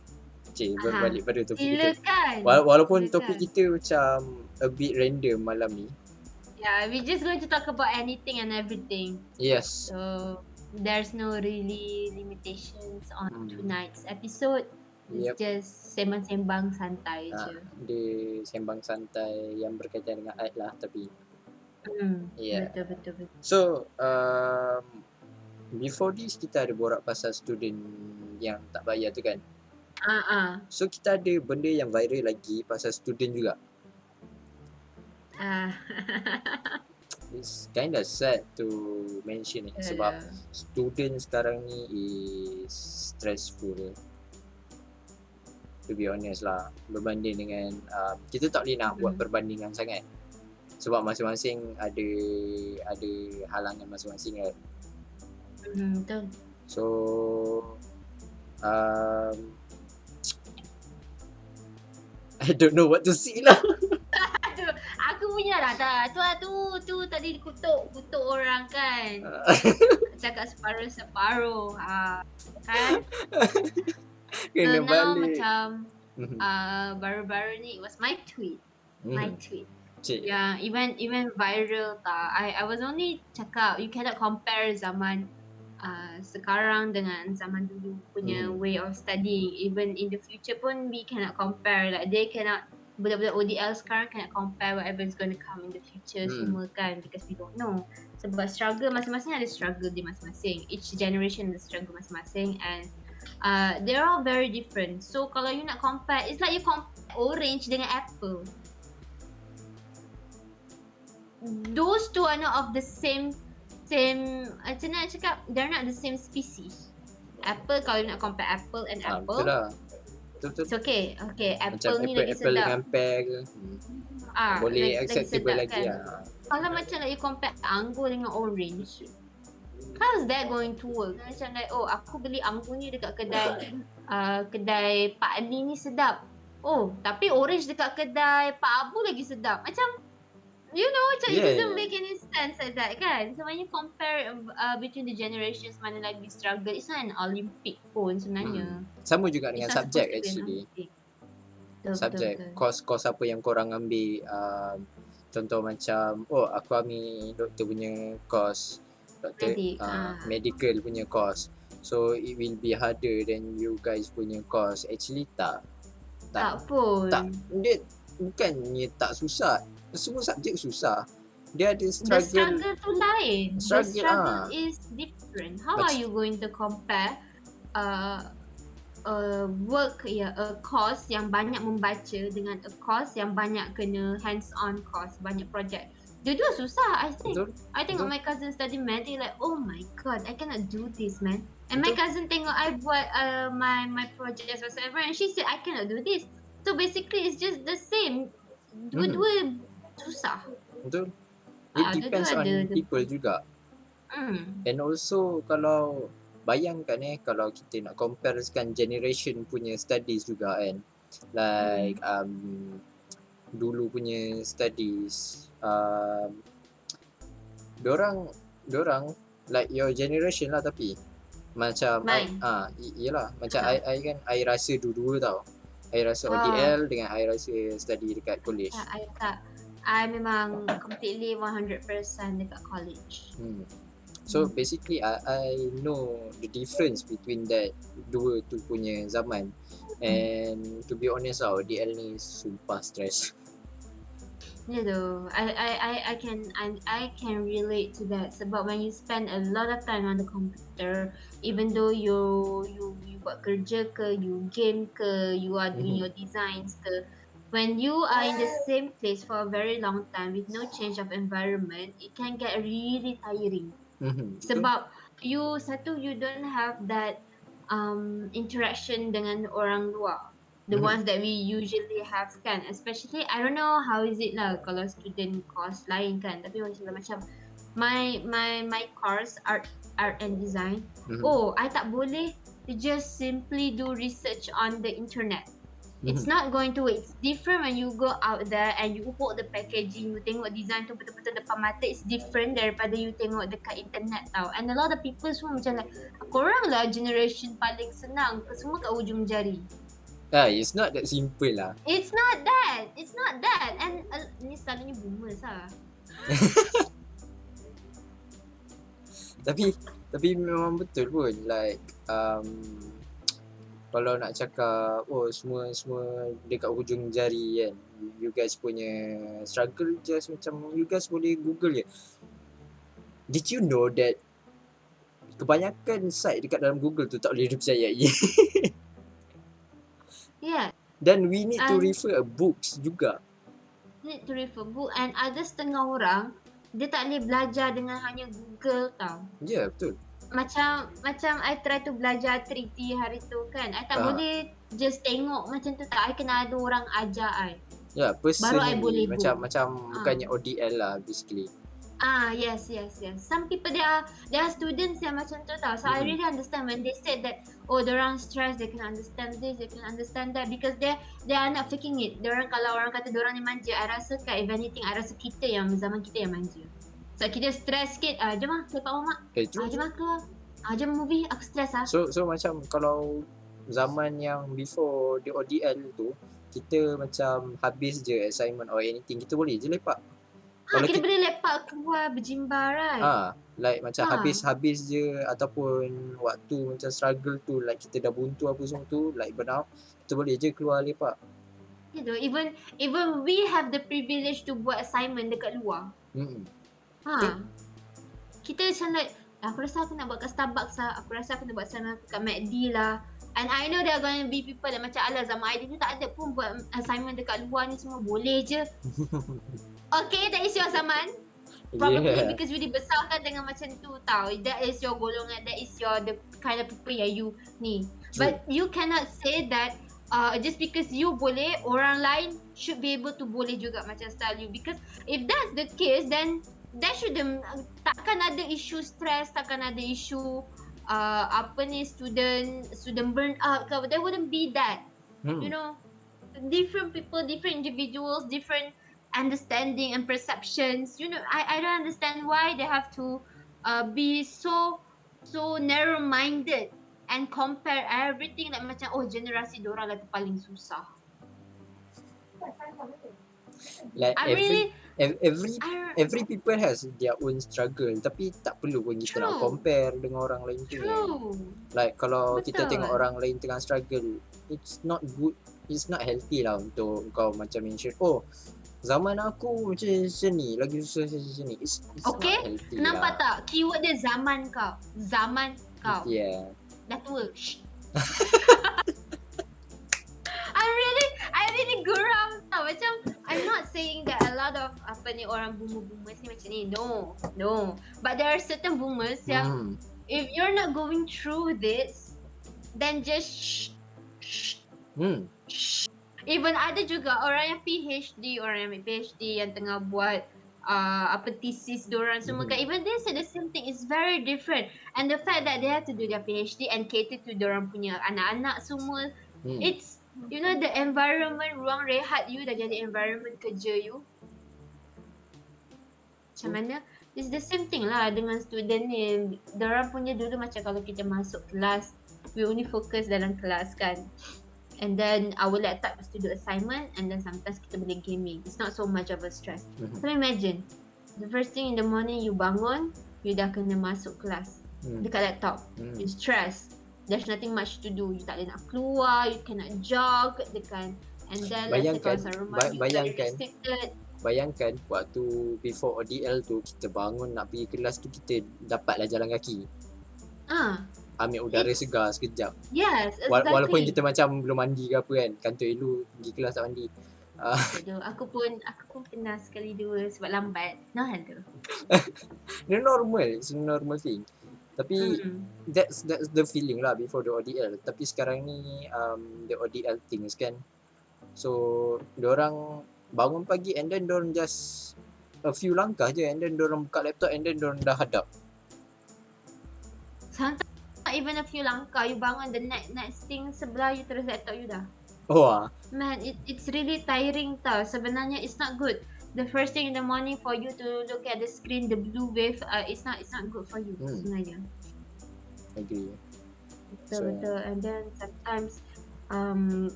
[SPEAKER 2] berbalik pada topik kita.
[SPEAKER 1] silakan.
[SPEAKER 2] Walaupun
[SPEAKER 1] Silakan.
[SPEAKER 2] topik kita macam a bit random malam ni.
[SPEAKER 1] Yeah, we just going to talk about anything and everything.
[SPEAKER 2] Yes.
[SPEAKER 1] So there's no really limitations on tonight's episode. It's
[SPEAKER 2] Yep.
[SPEAKER 1] just sembang-sembang santai je.
[SPEAKER 2] Dia sembang santai yang berkaitan dengan art lah tapi yeah.
[SPEAKER 1] Betul.
[SPEAKER 2] So before this kita ada borak pasal student yang tak bayar tu kan. So kita ada benda yang viral lagi pasal student juga. It's kind of sad to mention it sebab student sekarang ni is stressful. To be honest lah, berbanding dengan kita tak boleh nak buat perbandingan sangat sebab masing-masing ada halangan masing-masing kan.
[SPEAKER 1] Betul.
[SPEAKER 2] So I don't know what to say lah.
[SPEAKER 1] Aduh, aku punya lah tak. Tu tadi kutuk orang kan. Cakap separuh. Kan?
[SPEAKER 2] Kena
[SPEAKER 1] So now
[SPEAKER 2] balik.
[SPEAKER 1] macam baru-baru ni it was my tweet.
[SPEAKER 2] Cik.
[SPEAKER 1] Yeah, even viral tak. I was only cakap you cannot compare zaman sekarang dengan zaman dulu punya way of studying. Even in the future pun we cannot compare. Like they cannot, budak-budak ODL sekarang cannot compare whatever is going to come in the future semua kan, because we don't know. Sebab struggle masing-masing ada struggle dia masing-masing. Each generation ada struggle masing-masing and they're all very different. So kalau you nak compare, it's like you compare orange dengan apple. Those two are not of the same macam mana nak cakap, they're not the same species. Apple, kalau you nak compare apple and apple,
[SPEAKER 2] Betul lah. Betul-betul.
[SPEAKER 1] It's okay. Okay,
[SPEAKER 2] Macam
[SPEAKER 1] apple ni lagi
[SPEAKER 2] apple
[SPEAKER 1] sedap.
[SPEAKER 2] dengan pear ke. Boleh
[SPEAKER 1] lagi
[SPEAKER 2] acceptable
[SPEAKER 1] sedap
[SPEAKER 2] lagi
[SPEAKER 1] kan.
[SPEAKER 2] lah.
[SPEAKER 1] Kalau macam like you compare anggur dengan orange, how's that going to work? Macam like, oh aku beli anggur ni dekat kedai kedai Pak Ali ni sedap. Oh, tapi orange dekat kedai Pak Abu lagi sedap. Macam, you know, macam it
[SPEAKER 2] Yeah,
[SPEAKER 1] doesn't
[SPEAKER 2] yeah.
[SPEAKER 1] make any sense like that kan. So when you compare between the generations, mana lagi struggle, it's not an Olympic pun sebenarnya.
[SPEAKER 2] Sama juga dengan
[SPEAKER 1] It's not
[SPEAKER 2] subjek
[SPEAKER 1] supposed to be an
[SPEAKER 2] actually.
[SPEAKER 1] Olympic. Betul,
[SPEAKER 2] Subjek,
[SPEAKER 1] betul.
[SPEAKER 2] kos apa yang korang ambil. Contoh macam, oh aku ambil doktor punya kos, doktor medical punya kos. So it will be harder than you guys punya kos. Actually tak
[SPEAKER 1] pun.
[SPEAKER 2] dia bukannya tak susah. Semua subjek susah. Dia ada
[SPEAKER 1] The
[SPEAKER 2] struggle.
[SPEAKER 1] struggle tu lain. The
[SPEAKER 2] Struggle,
[SPEAKER 1] struggle is different. How are
[SPEAKER 2] Macam-
[SPEAKER 1] you going to compare work a course yang banyak membaca dengan a course yang banyak kena hands on course, banyak project. Dua-dua susah I think.
[SPEAKER 2] Betul.
[SPEAKER 1] I tengok
[SPEAKER 2] Betul.
[SPEAKER 1] my cousin study math, they like, oh my god, I cannot do this man. And my
[SPEAKER 2] Betul.
[SPEAKER 1] cousin tengok I buat my projects whatsoever, and she said I cannot do this. So basically it's just the same. Dua-dua susah.
[SPEAKER 2] Betul. It depends
[SPEAKER 1] dua-dua
[SPEAKER 2] on
[SPEAKER 1] ada
[SPEAKER 2] people juga. And also kalau bayangkan kalau kita nak comparekan generation punya studies juga kan. Like dulu punya studies, dorang like your generation lah, tapi macam
[SPEAKER 1] Mine.
[SPEAKER 2] iyalah macam I kan I rasa dua-dua tau. I rasa ODL dengan I rasa study dekat college.
[SPEAKER 1] I memang completely 100% dekat college.
[SPEAKER 2] So basically I know the difference between that dua tu punya zaman. And to be honest DL ni sumpah stress.
[SPEAKER 1] You know, I can relate to that. Sebab when you spend a lot of time on the computer, even though you buat kerja ke, you game ke, you are doing your designs ke, when you are in the same place for a very long time with no change of environment, it can get really tiring. Sebab you don't have that interaction dengan orang luar. The ones that we usually have kan, especially I don't know how is it lah kalau student course lain kan, tapi macam my course art and design. I tak boleh to just simply do research on the internet. It's not going to work. It's different when you go out there and you hold the packaging, you tengok design tu betul-betul depan mata. It's different daripada you tengok dekat internet tau. And a lot of people semua macam like, korang lah generation paling senang, semua kat ujung jari.
[SPEAKER 2] It's not that simple lah.
[SPEAKER 1] It's not that. And ni selalunya boomers lah.
[SPEAKER 2] Tapi memang betul pun, like kalau nak cakap semua dekat hujung jari kan, you guys punya struggle just macam you guys boleh google je. Did you know that kebanyakan site dekat dalam Google tu tak boleh dipercayai?
[SPEAKER 1] Yeah.
[SPEAKER 2] Dan we need to refer books juga.
[SPEAKER 1] Need to refer book, and ada setengah orang dia tak boleh belajar dengan hanya Google tau.
[SPEAKER 2] Ya, betul.
[SPEAKER 1] Macam I try to belajar 3D hari tu kan, I tak boleh just tengok macam tu tak. I kena ada orang ajar I.
[SPEAKER 2] Ya,
[SPEAKER 1] Baru I boleh
[SPEAKER 2] personally macam bukannya ODL lah basically.
[SPEAKER 1] Yes. Some people they are students yang macam tu tau. So I really understand when they said that diorang stress, they can understand this, they can understand that, because they are not faking it. Diorang, kalau orang kata diorang ni manja, I rasa if anything, I rasa kita yang zaman kita yang manja. So kita stress sikit, jom lah lepak mamak. Jom lah keluar. Jom movie, aku stress lah.
[SPEAKER 2] So macam kalau zaman yang before the ODL tu, kita macam habis je assignment or anything, kita boleh je lepak.
[SPEAKER 1] Kita boleh lepak keluar berjimbar right.
[SPEAKER 2] Like macam habis je, ataupun waktu macam struggle tu, like kita dah buntu apa semua tu, like burnout, kita boleh je keluar lepak.
[SPEAKER 1] You know, even we have the privilege to buat assignment dekat luar. Kita macam like, aku rasa aku nak buat kat Starbucks lah, aku rasa aku nak buat assignment aku kat McD lah. And I know there are going to be people that macam alah zaman I dulu tak ada pun buat assignment dekat luar ni, semua boleh je. Okay, that is your zaman. Probably because you dibesarkan dengan macam tu tau. That is your golongan, that is the kind of people yang you ni.
[SPEAKER 2] True.
[SPEAKER 1] But you cannot say that just because you boleh, orang lain should be able to boleh juga macam style you. Because if that's the case, then that shouldn't, takkan ada isu stress, takkan ada isu student burn out ke. There wouldn't be that. You know, different people, different individuals, different understanding and perceptions. You know, I don't understand why they have to be so narrow-minded and compare everything like macam generasi dorang lah tu paling susah.
[SPEAKER 2] Like
[SPEAKER 1] I really
[SPEAKER 2] every people has their own struggle, tapi tak perlu pun kita nak
[SPEAKER 1] True.
[SPEAKER 2] compare dengan orang lain tu.
[SPEAKER 1] true.
[SPEAKER 2] Like kalau kita
[SPEAKER 1] Betul.
[SPEAKER 2] tengok orang lain tengah struggle, it's not good, it's not healthy lah untuk kau macam mention, zaman aku macam ni, lagi susah macam ni. It's
[SPEAKER 1] Okay,
[SPEAKER 2] not healthy
[SPEAKER 1] nampak
[SPEAKER 2] lah.
[SPEAKER 1] tak? Keyword dia zaman kau. Zaman kau.
[SPEAKER 2] Yeah.
[SPEAKER 1] Dah tua. Shh. I really geram tau. Macam I'm not saying that a lot of orang boomers ni macam ni. No. But there are certain boomers yang if you're not going through this, then just shh. Even ada juga orang yang PhD, orang yang ambil PhD yang tengah buat thesis diorang semua kan. Even they say the same thing. It's very different. And the fact that they have to do their PhD and cater to diorang punya anak-anak semua, it's, you know, the environment, ruang rehat you dah jadi environment kerja you. Macam mana? It's the same thing lah dengan student ni. Diorang punya dulu macam kalau kita masuk kelas, we only focus dalam kelas kan. And then our laptop is to do assignment, and then sometimes kita boleh gaming. It's not so much of a stress. So imagine, the first thing in the morning you bangun, you dah kena masuk kelas dekat laptop. You stress. There's nothing much to do. You tak boleh nak keluar, you cannot jog dekat. And then let's say kawasan rumah you very restricted.
[SPEAKER 2] Bayangkan waktu before ODL tu, kita bangun nak pergi kelas tu, kita dapatlah jalan kaki. Ambil udara segar sekejap.
[SPEAKER 1] Yes, exactly.
[SPEAKER 2] Walaupun kita macam belum mandi ke apa kan. Kantor dulu pergi kelas tak mandi.
[SPEAKER 1] Aduh, aku pun pernah sekali dua sebab lambat. No hal tu.
[SPEAKER 2] It's normal. It's a normal thing. Tapi that's the feeling lah before the ODL. Tapi sekarang ni the ODL things kan. So diorang bangun pagi and then diorang just a few langkah je and then diorang buka laptop and then diorang dah hadap.
[SPEAKER 1] Sometimes not even a few langkah, you bangun the next thing sebelah you terus laptop you dah. Man, it's really tiring tau. Sebenarnya it's not good. The first thing in the morning for you to look at the screen, the blue wave, it's not good for you sebenarnya.
[SPEAKER 2] Agree.
[SPEAKER 1] Betul. And then sometimes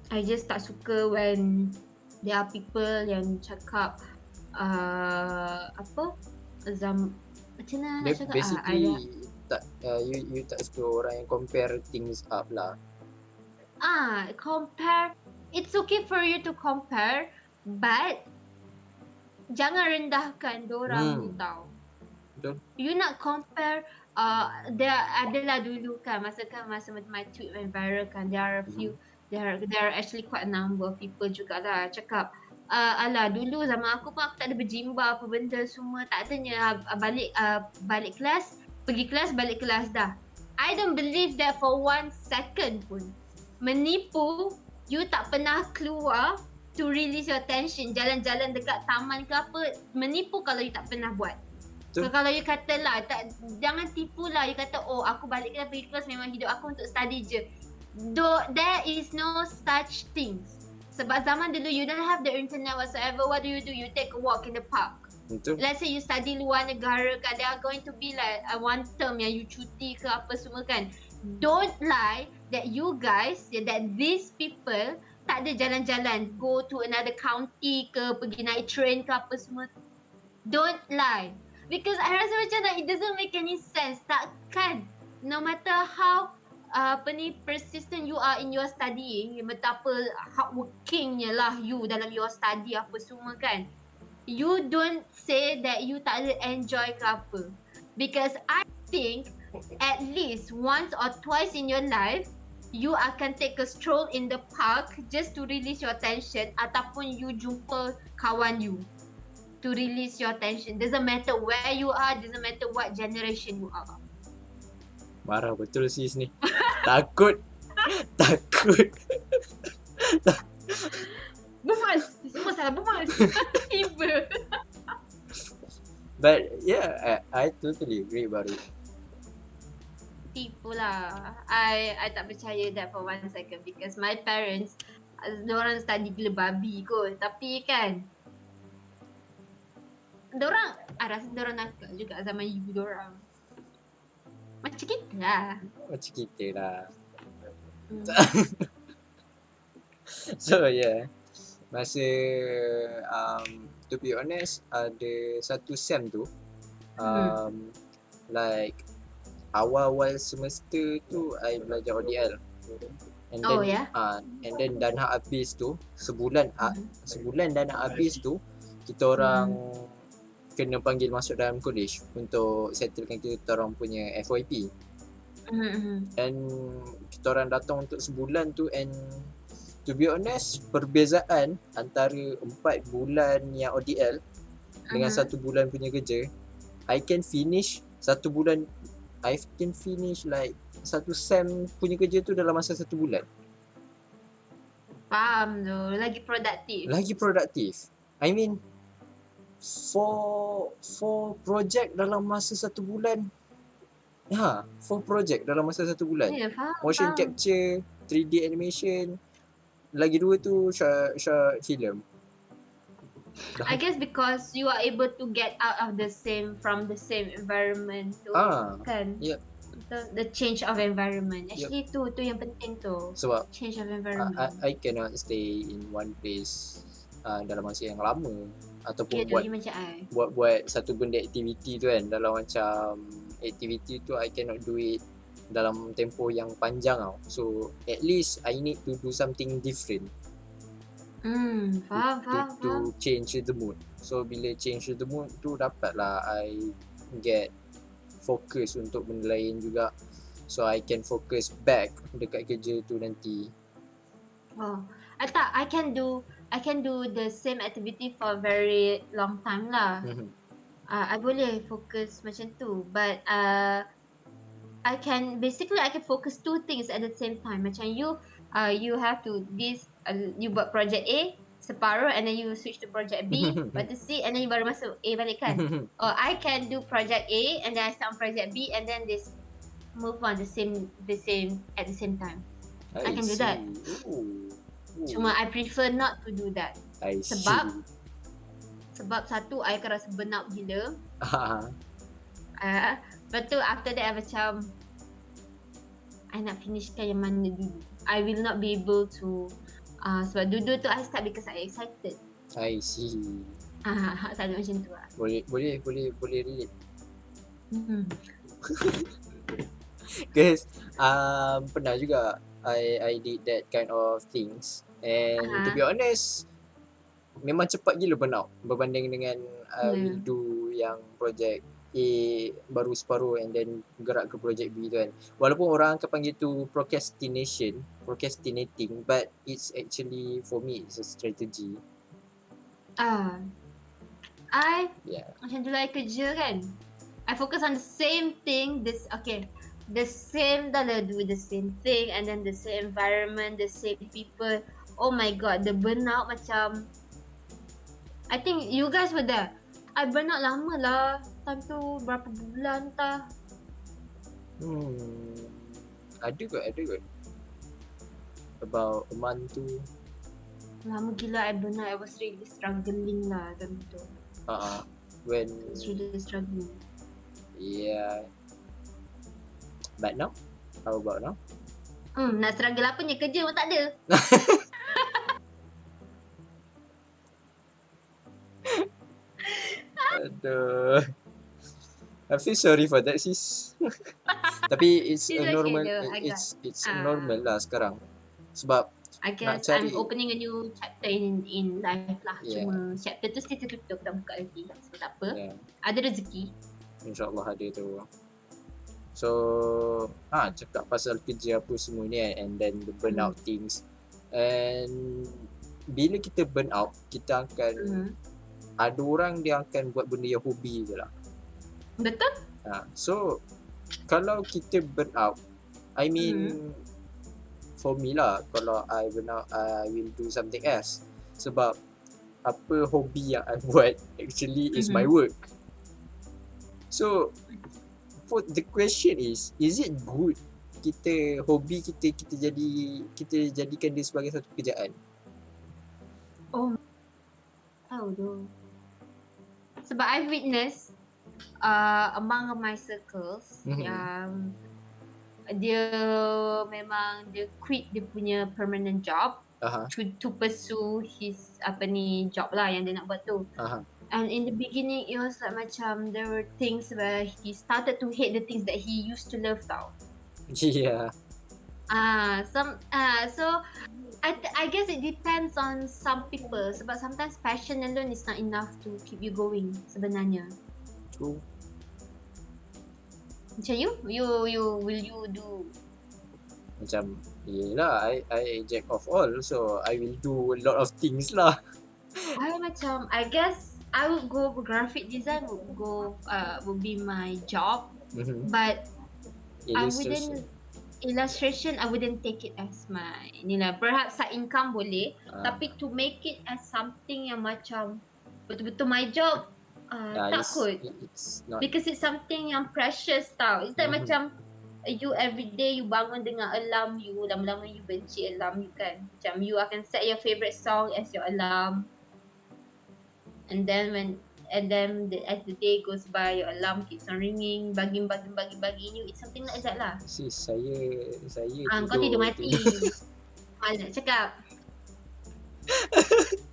[SPEAKER 1] I just tak suka when there are people yang cakap macam mana nak cakap
[SPEAKER 2] Basically tak you tak suka orang yang compare things up lah.
[SPEAKER 1] Compare. It's okay for you to compare, but jangan rendahkan dorang ni tau.
[SPEAKER 2] Betul.
[SPEAKER 1] You nak compare, there adalah dulu kan, masa my tweet went viral kan, there are a few, there are actually quite a number of people jugalah cakap, alah dulu zaman aku pun aku tak ada berjimba apa benda semua, tak adanya balik kelas, pergi kelas, balik kelas dah. I don't believe that for 1 second pun. Menipu, you tak pernah keluar to release your tension, jalan-jalan dekat taman ke apa, menipu kalau you tak pernah buat. So, kalau you kata lah, jangan tipu lah, you kata aku balik kelas pergi kelas memang hidup aku untuk study je. There is no such things. Sebab zaman dulu you don't have the internet whatsoever, what do? You take a walk in the park.
[SPEAKER 2] Betul.
[SPEAKER 1] Let's say you study luar negara kan, there are going to be like one term yang you cuti ke apa semua kan. Don't lie that you guys, that these people tak ada jalan-jalan, go to another county ke, pergi naik train ke apa semua. Don't lie. Because I rasa macam it doesn't make any sense. Takkan. No matter how persistent you are in your studying, betapa hardworkingnya lah you dalam your study apa semua kan. You don't say that you tak ada enjoy ke apa. Because I think at least once or twice in your life, you akan take a stroll in the park just to release your tension, ataupun you jumpa kawan you to release your tension. Doesn't matter where you are, doesn't matter what generation you are.
[SPEAKER 2] Marah betul sis ni. Takut takut.
[SPEAKER 1] Bermas. Semua salah bermas. Tiba.
[SPEAKER 2] But yeah, I totally agree about it.
[SPEAKER 1] Tipu lah. I tak percaya that for one second because my parents, diorang study gila babi kot. Tapi kan, diorang, I rasa diorang nakal juga zaman ibu diorang. Macam kita lah.
[SPEAKER 2] Macam kita lah.
[SPEAKER 1] Hmm.
[SPEAKER 2] So yeah, masa to be honest, ada satu sem tu like awal-awal semester tu I belajar ODL. And then,
[SPEAKER 1] Oh, yeah?
[SPEAKER 2] And then dah nak habis tu, sebulan dah nak habis tu, kita orang kena panggil masuk dalam college untuk settlekan kita orang punya FYP. And kita orang datang untuk sebulan tu, and to be honest, perbezaan antara 4 bulan yang ODL dengan 1 bulan punya kerja, I can finish like 1 sem punya kerja tu dalam masa 1 bulan.
[SPEAKER 1] Faham tu. Lagi produktif.
[SPEAKER 2] I mean, 4 project dalam masa 1 bulan. 4 project dalam masa 1 bulan.
[SPEAKER 1] Ya, faham.
[SPEAKER 2] Motion
[SPEAKER 1] faham.
[SPEAKER 2] capture, 3D animation, lagi 2 tu short film.
[SPEAKER 1] I guess because you are able to get out of from the same environment tu, kan?
[SPEAKER 2] Yep.
[SPEAKER 1] The change of environment. Actually tu yang penting tu.
[SPEAKER 2] Sebab
[SPEAKER 1] Change of environment.
[SPEAKER 2] I cannot stay in one place dalam masa yang lama ataupun
[SPEAKER 1] tu dia macam I.
[SPEAKER 2] buat satu benda aktiviti tu kan, dalam macam aktiviti tu I cannot do it dalam tempoh yang panjang tau. So at least I need to do something different
[SPEAKER 1] Faham.
[SPEAKER 2] to change the mood. So bila change the mood tu, dapatlah I get fokus untuk benda lain juga. So I can focus back dekat kerja tu nanti.
[SPEAKER 1] Oh, I can do the same activity for a very long time lah. I boleh fokus macam tu, but I can focus 2 things at the same time. Macam you have to you buat project A separuh, and then you switch to project B, lepas tu C, and then you baru masuk A balik kan. Or I can do project A and then I start on project B, and then this move on the same at the same time. I can do that.
[SPEAKER 2] Ooh.
[SPEAKER 1] Cuma I prefer not to do that.
[SPEAKER 2] I see.
[SPEAKER 1] Sebab satu, I akan rasa burnout gila.
[SPEAKER 2] Ah,
[SPEAKER 1] Lepas tu after that I macam, I nak finishkan yang mana dulu. I will not be able to sebab dulu tu I start because I excited.
[SPEAKER 2] I see.
[SPEAKER 1] Selalu macam tu lah.
[SPEAKER 2] Boleh relate. Because pernah juga I did that kind of things, and to be honest, memang cepat gila burnout berbanding dengan we do yang project A baru separuh and then gerak ke project B tu kan. Walaupun orang akan panggil tu procrastinating, but it's actually, for me, it's a strategy.
[SPEAKER 1] Macam dulu I kerja kan, I focus on the same thing, the same do the same thing, and then the same environment, the same people. Oh my god, the burnout macam, I think you guys were there. I burnout lama lah. Time tu berapa bulan tah.
[SPEAKER 2] Ada kot. About a month tu.
[SPEAKER 1] Lama gila I burnout. I was really struggling lah time tu.
[SPEAKER 2] When
[SPEAKER 1] I was really struggling.
[SPEAKER 2] Yeah. But now? How about now?
[SPEAKER 1] Nak struggle apanya, kerja pun tak ada.
[SPEAKER 2] Aduh. I feel sorry for that, sis. Tapi it's
[SPEAKER 1] It's
[SPEAKER 2] a
[SPEAKER 1] okay
[SPEAKER 2] normal
[SPEAKER 1] though,
[SPEAKER 2] it's normal lah sekarang. Sebab
[SPEAKER 1] I guess
[SPEAKER 2] cari-
[SPEAKER 1] I'm opening a new chapter in life lah.
[SPEAKER 2] Yeah.
[SPEAKER 1] Cuma chapter tu still tertutup, tak buka lagi. So tak apa.
[SPEAKER 2] yeah,
[SPEAKER 1] Ada rezeki.
[SPEAKER 2] InsyaAllah ada tu. So cakap pasal kerja apa semua ni kan, and then the burnout things. And bila kita burn out, kita akan ada orang dia akan buat benda yang hobi je lah.
[SPEAKER 1] Betul?
[SPEAKER 2] So kalau kita burn out, I mean for me lah kalau I will do something else. Sebab apa hobi yang I buat actually is my work. So for the question is it good hobi kita jadikan dia sebagai satu pekerjaan?
[SPEAKER 1] Tahu tu. Sebab I've witnessed among my circles yang dia memang dia quit dia punya permanent job to pursue his job lah yang dia nak buat tu. And in the beginning it was like macam there were things where he started to hate the things that he used to love tau.
[SPEAKER 2] Yeah.
[SPEAKER 1] So I guess it depends on some people sebab sometimes passion alone is not enough to keep you going sebenarnya.
[SPEAKER 2] True.
[SPEAKER 1] Macam you will you do?
[SPEAKER 2] Macam yelah, I jack of all, so I will do a lot of things lah.
[SPEAKER 1] I guess I would go graphic design would be my job, but illustration I wouldn't take it as my perhaps side income boleh, tapi to make it as something yang macam betul-betul my job takut. Because it's something yang precious tau. It's like macam you everyday you bangun dengan alarm you, lama-lama you benci alarm you kan. Macam you akan set your favourite song as your alarm. And then as the day goes by, your alarm keeps on ringing, bagi you. It's something like that lah.
[SPEAKER 2] Sis, saya
[SPEAKER 1] kau tidur mati. Malah cakap.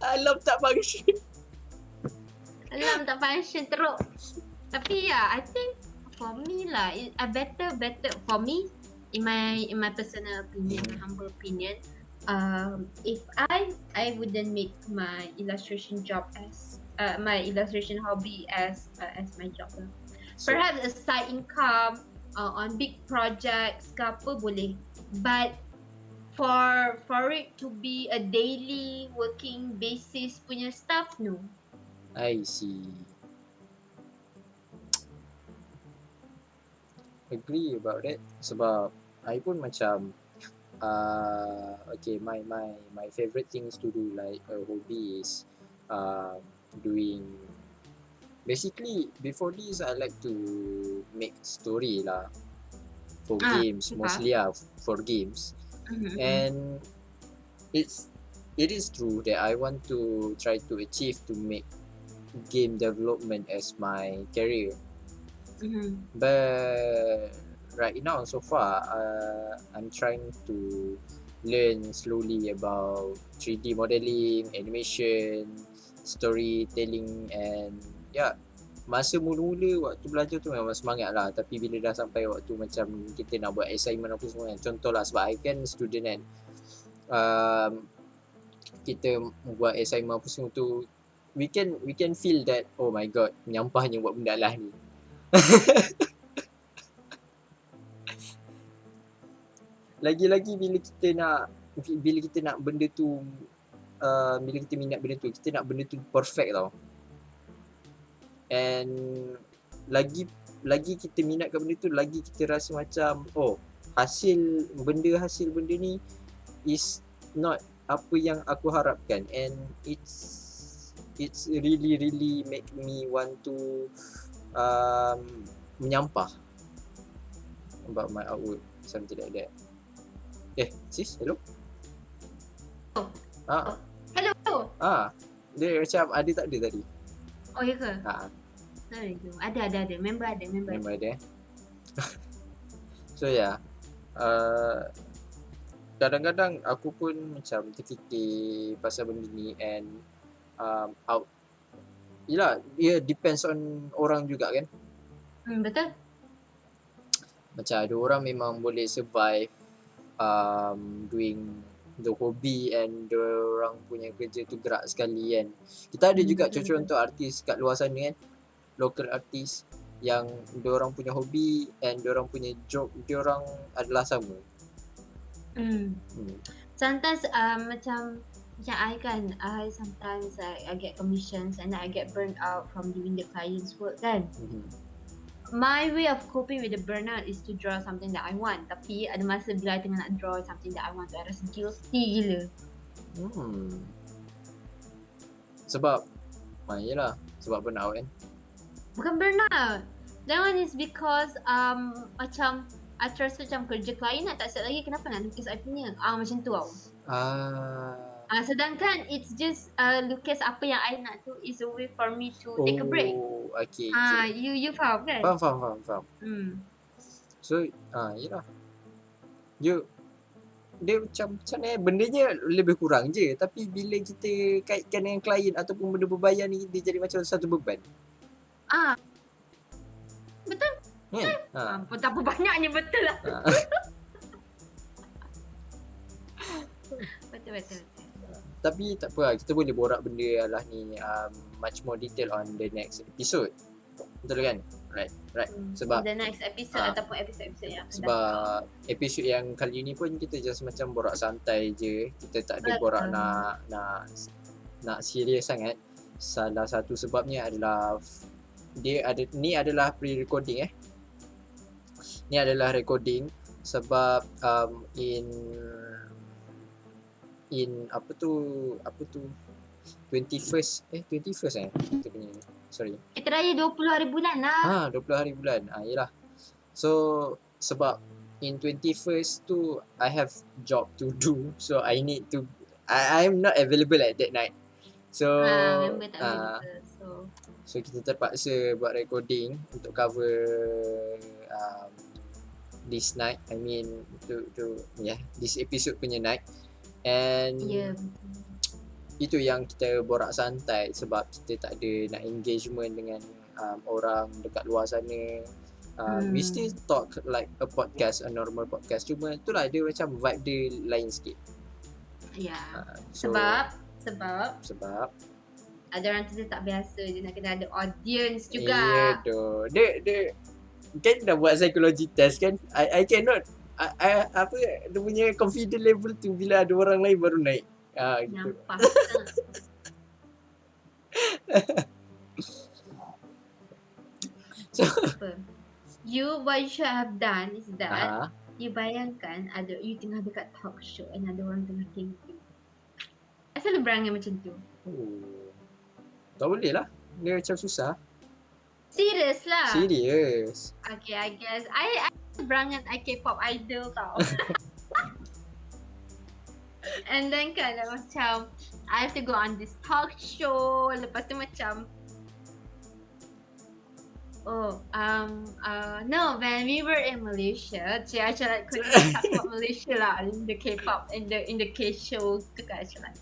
[SPEAKER 2] Alarm tak function.
[SPEAKER 1] Alarm tak function teruk. Tapi I think for me lah, better for me in my personal opinion, my humble opinion. If I wouldn't make my illustration job as my illustration hobby as my job lah. Perhaps a side income on big projects ke apa boleh, but for it to be a daily working basis punya stuff, no.
[SPEAKER 2] I see. Agree about that. Sebab I pun macam okay, my favorite things to do like a hobby is doing, basically before this I like to make story lah for games, mostly for games. And it is true that I want to try to achieve to make game development as my career. But right now so far I'm trying to learn slowly about 3D modeling, animation, storytelling, and masa mula-mula waktu belajar tu memang semangat lah, tapi bila dah sampai waktu macam kita nak buat assignment apa semua kan, contohlah sebab I kan student kan, kita buat assignment apa semua tu, we can feel that oh my god, menyampahnya buat benda lah ni. Lagi-lagi bila kita nak benda tu, bila kita minat benda tu, kita nak benda tu perfect tau. And lagi kita minat kat benda tu, lagi kita rasa macam hasil benda ni is not apa yang aku harapkan, and it's really make me want to menyampah about my artwork, something like that. Sis, hello?
[SPEAKER 1] Hello.
[SPEAKER 2] Dia macam ada tak ada tadi?
[SPEAKER 1] Oh ya ke? Ada. Member ada. So kadang-kadang aku pun macam terfikir pasal benda ni, and yelah, dia depends on orang juga kan. Betul.
[SPEAKER 2] Macam ada orang memang boleh survive doing the hobby, and orang punya kerja tu gerak sekali kan. Kita ada juga contoh artis kat luar sana kan, local artis yang diorang punya hobi and diorang punya job diorang adalah sama.
[SPEAKER 1] Sometimes macam I kan, sometimes I get commissions and I get burned out from doing the client's work kan. my way of coping with the burnout is to draw something that I want. Tapi ada masa bila I tengah nak draw something that I want tu, I rasa guilty gila.
[SPEAKER 2] Sebab yelah, sebab burnout kan.
[SPEAKER 1] Bukan burnout. That one is because macam I terasa macam kerja klien nak tak siap lagi, kenapa nak lukis I punya? Macam tu tau. Sedangkan it's just lukis apa yang I nak tu is a way for me to take a break.
[SPEAKER 2] Okay.
[SPEAKER 1] You faham kan?
[SPEAKER 2] Faham. So, yelah. Dia macam mana bendanya lebih kurang je, tapi bila kita kaitkan dengan klien ataupun benda berbayar ni, dia jadi macam satu beban.
[SPEAKER 1] Betul.
[SPEAKER 2] Kan?
[SPEAKER 1] Betapa banyaknya betul lah. Betul.
[SPEAKER 2] Tapi tak apa, kita boleh borak benda lah ni much more detail on the next episode. Betul kan? Right. Sebab
[SPEAKER 1] the next episode ataupun episode yang akan
[SPEAKER 2] sebab episod yang kali ni pun kita just macam borak santai je. Kita tak ada borak nak serius sangat. Salah satu sebabnya adalah ni adalah pre-recording Ni adalah recording sebab in apa tu 21st kita punya sorry.
[SPEAKER 1] Kita raya 20 hari bulan lah.
[SPEAKER 2] 20 hari bulan. Yelah. So sebab in 21st tu I have job to do, so I need to I'm not available at that night. So
[SPEAKER 1] member tak available.
[SPEAKER 2] So kita terpaksa buat recording untuk cover this night. I mean this episode punya night. And itu yang kita borak santai sebab kita tak ada nak engagement dengan orang dekat luar sana. We still talk like a podcast, a normal podcast. Cuma itulah dia macam vibe dia lain sikit.
[SPEAKER 1] Sebab ada orang tu tak biasa, dia nak kena ada audience juga.
[SPEAKER 2] Ya doh. Dia kan dah buat psychology test kan. I cannot apa dia punya confidence level tu bila ada orang lain baru naik. Gitu.
[SPEAKER 1] Nampak.
[SPEAKER 2] So
[SPEAKER 1] what you should have done is that you bayangkan you tengah dekat talk show and ada orang tengah thinking. Asal berangan macam tu?
[SPEAKER 2] Tak boleh lah. Dia macam susah.
[SPEAKER 1] Serius lah.
[SPEAKER 2] Serius.
[SPEAKER 1] Okay, I guess I berangan K-pop idol tau. And then kan macam I have to go on this talk show. Lepas tu macam no, when we were in Malaysia, I like couldn't talk about Malaysia lah in the K-pop in the K-show tu kan like.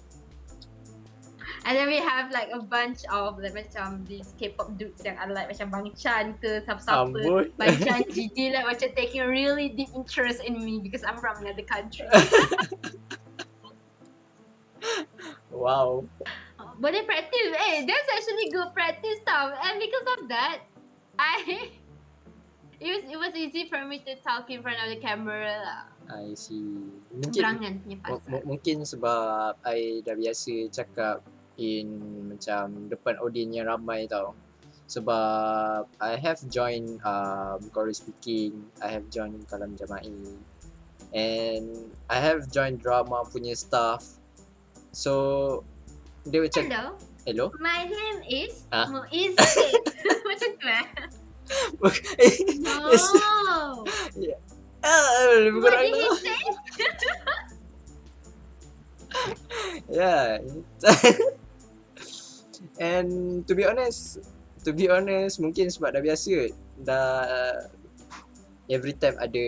[SPEAKER 1] And then we have like a bunch of like macam these K-pop dudes yang ada like macam Bang Chan ke siapa-siapa. Bang Chan GD like macam taking really deep interest in me because I'm from another country.
[SPEAKER 2] Wow.
[SPEAKER 1] Boleh practice. That's actually good practice tau. And because of that, it was easy for me to talk in front of the camera lah.
[SPEAKER 2] I see. Mungkin sebab I dah biasa cakap in macam depan audience yang ramai tau. Sebab I have joined chorus speaking, I have joined kalam jama'i, and I have joined drama punya stuff. So dia macam Hello?
[SPEAKER 1] My name is Muiz. Macam tu No.
[SPEAKER 2] Yeah.
[SPEAKER 1] What did he say?
[SPEAKER 2] Yeah. And to be honest, mungkin sebab dah biasa, every time ada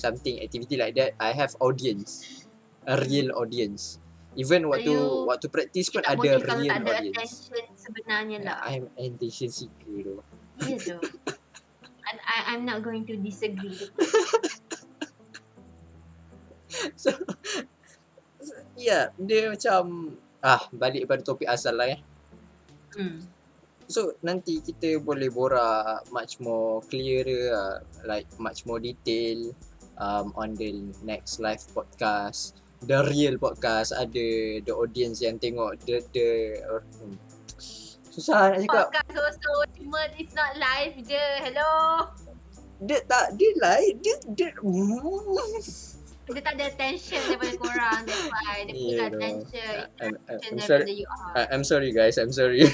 [SPEAKER 2] something activity like that, I have audience, a real audience. Even waktu practice pun ada real audience.
[SPEAKER 1] Tak ada attention sebenarnya lah.
[SPEAKER 2] I'm attention seeker tu.
[SPEAKER 1] Ya tu. And I'm not going to disagree.
[SPEAKER 2] So dia macam balik pada topik asal lah So nanti kita boleh borak much more clear, like much more detail on the next live podcast, the real podcast. Ada the audience yang tengok, the Susah nak cakap.
[SPEAKER 1] Podcast so cuma it's not live je. Hello.
[SPEAKER 2] Dia lain. Dia
[SPEAKER 1] Dia tak ada attention daripada korang. That's why. Dia punya
[SPEAKER 2] Yeah,
[SPEAKER 1] attention.
[SPEAKER 2] I'm
[SPEAKER 1] Daripada
[SPEAKER 2] sorry.
[SPEAKER 1] you all.
[SPEAKER 2] I'm sorry guys, I'm sorry.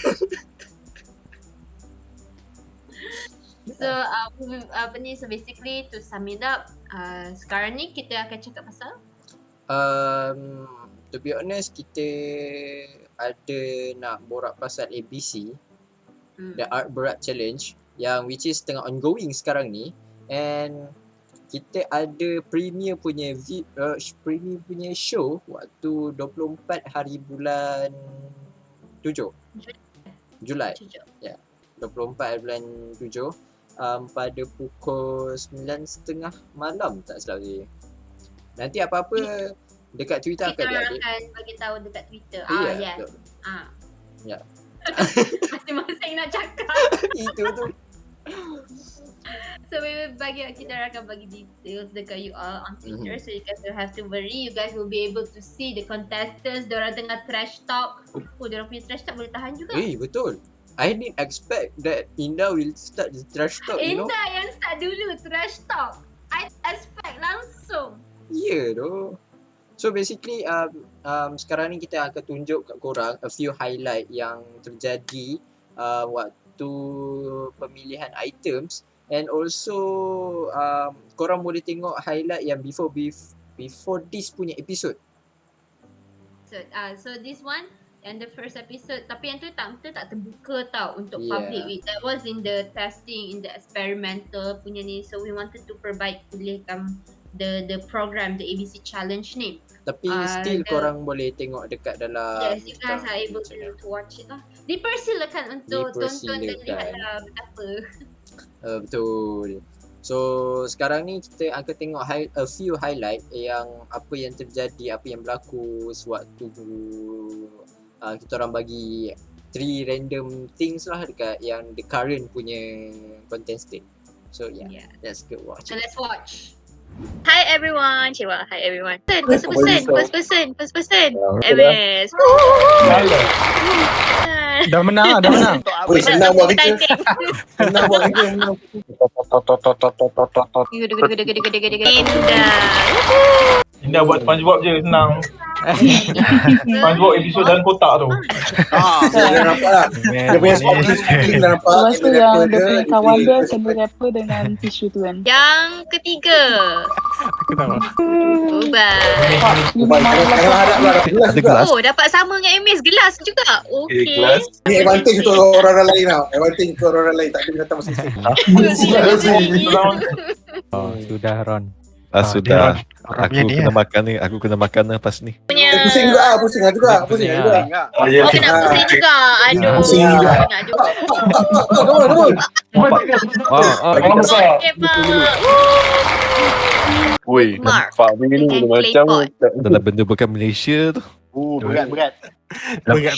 [SPEAKER 1] So, so basically to sum it up, sekarang ni kita akan cakap pasal
[SPEAKER 2] To be honest, kita ada nak borak pasal ABC, The Art Berat Challenge, yang which is tengah ongoing sekarang ni, and kita ada premier punya show waktu 24 hari bulan 7 Julai. 24 bulan 7 pada pukul 9.30 malam tak silap saya. Nanti apa-apa dekat Twitter
[SPEAKER 1] kita
[SPEAKER 2] akan diupdate.
[SPEAKER 1] akan bagi tahu dekat Twitter. Yes.
[SPEAKER 2] Betul. Ya.
[SPEAKER 1] Masing-masing nak cakap.
[SPEAKER 2] Itu tu.
[SPEAKER 1] So kita akan bagi details dekat you all on Twitter, so you guys don't have to worry. You guys will be able to see the contestants. Diorang tengah trash talk. Diorang punya trash talk boleh tahan juga.
[SPEAKER 2] Betul. I didn't expect that Indah will start the trash talk, you know.
[SPEAKER 1] Indah yang start dulu trash talk. I expect langsung.
[SPEAKER 2] Doh. So basically sekarang ni kita akan tunjuk kat korang a few highlight yang terjadi waktu pemilihan items, and also korang boleh tengok highlight yang before this punya episode.
[SPEAKER 1] So this one and the first episode, tapi yang tu tak terbuka tau untuk
[SPEAKER 2] Yeah.
[SPEAKER 1] public. That was in the testing, in the experimental punya ni. So we wanted to pulihkan the program, the ABC challenge name.
[SPEAKER 2] Tapi still korang boleh tengok dekat dalam
[SPEAKER 1] Yes, you guys are able to watch it lah. Dipersilakan untuk tonton dan lihatlah betapa.
[SPEAKER 2] Betul. So sekarang ni kita akan tengok a few highlight yang apa yang terjadi, apa yang berlaku sewaktu kita orang bagi 3 random things lah dekat yang the current punya contestant. So yeah. Let's go watch.
[SPEAKER 1] So let's watch.
[SPEAKER 5] Hi everyone. Hi everyone. First person. MS.
[SPEAKER 6] Dah menang.
[SPEAKER 3] Senang buat kerja. Senang buat kerja.
[SPEAKER 6] Indah buat SpongeBob je senang. SpongeBob episod dalam kotak tu.
[SPEAKER 3] Dah nampak lah. Dia punya speaking dah nampak.
[SPEAKER 7] Lepas tu yang dia punya kawan dia kena rapper dengan tisu tu kan.
[SPEAKER 5] Yang ketiga. Ubah.
[SPEAKER 3] Jangan harap lah. Gelas juga.
[SPEAKER 5] Oh, dapat sama dengan MS. Gelas juga. Okay.
[SPEAKER 3] Ni advantage untuk orang-orang lain tau. Advantage untuk orang-orang lain. Tak ada binatang masing-masing.
[SPEAKER 8] Sudah Ron.
[SPEAKER 6] Sudah.
[SPEAKER 8] Aku kena makan lepas ni.
[SPEAKER 3] Pusing juga. Pusing juga.
[SPEAKER 5] Oh, kena pusing juga. Aduh.
[SPEAKER 3] Pusing juga.
[SPEAKER 5] Nak juga. Okay, Pak.
[SPEAKER 8] Woi,
[SPEAKER 5] Mark.
[SPEAKER 8] nampak ni
[SPEAKER 5] Can
[SPEAKER 8] macam
[SPEAKER 5] play
[SPEAKER 8] dalam benda bukan Malaysia tu.
[SPEAKER 3] Berat.
[SPEAKER 5] Bukan
[SPEAKER 3] Ini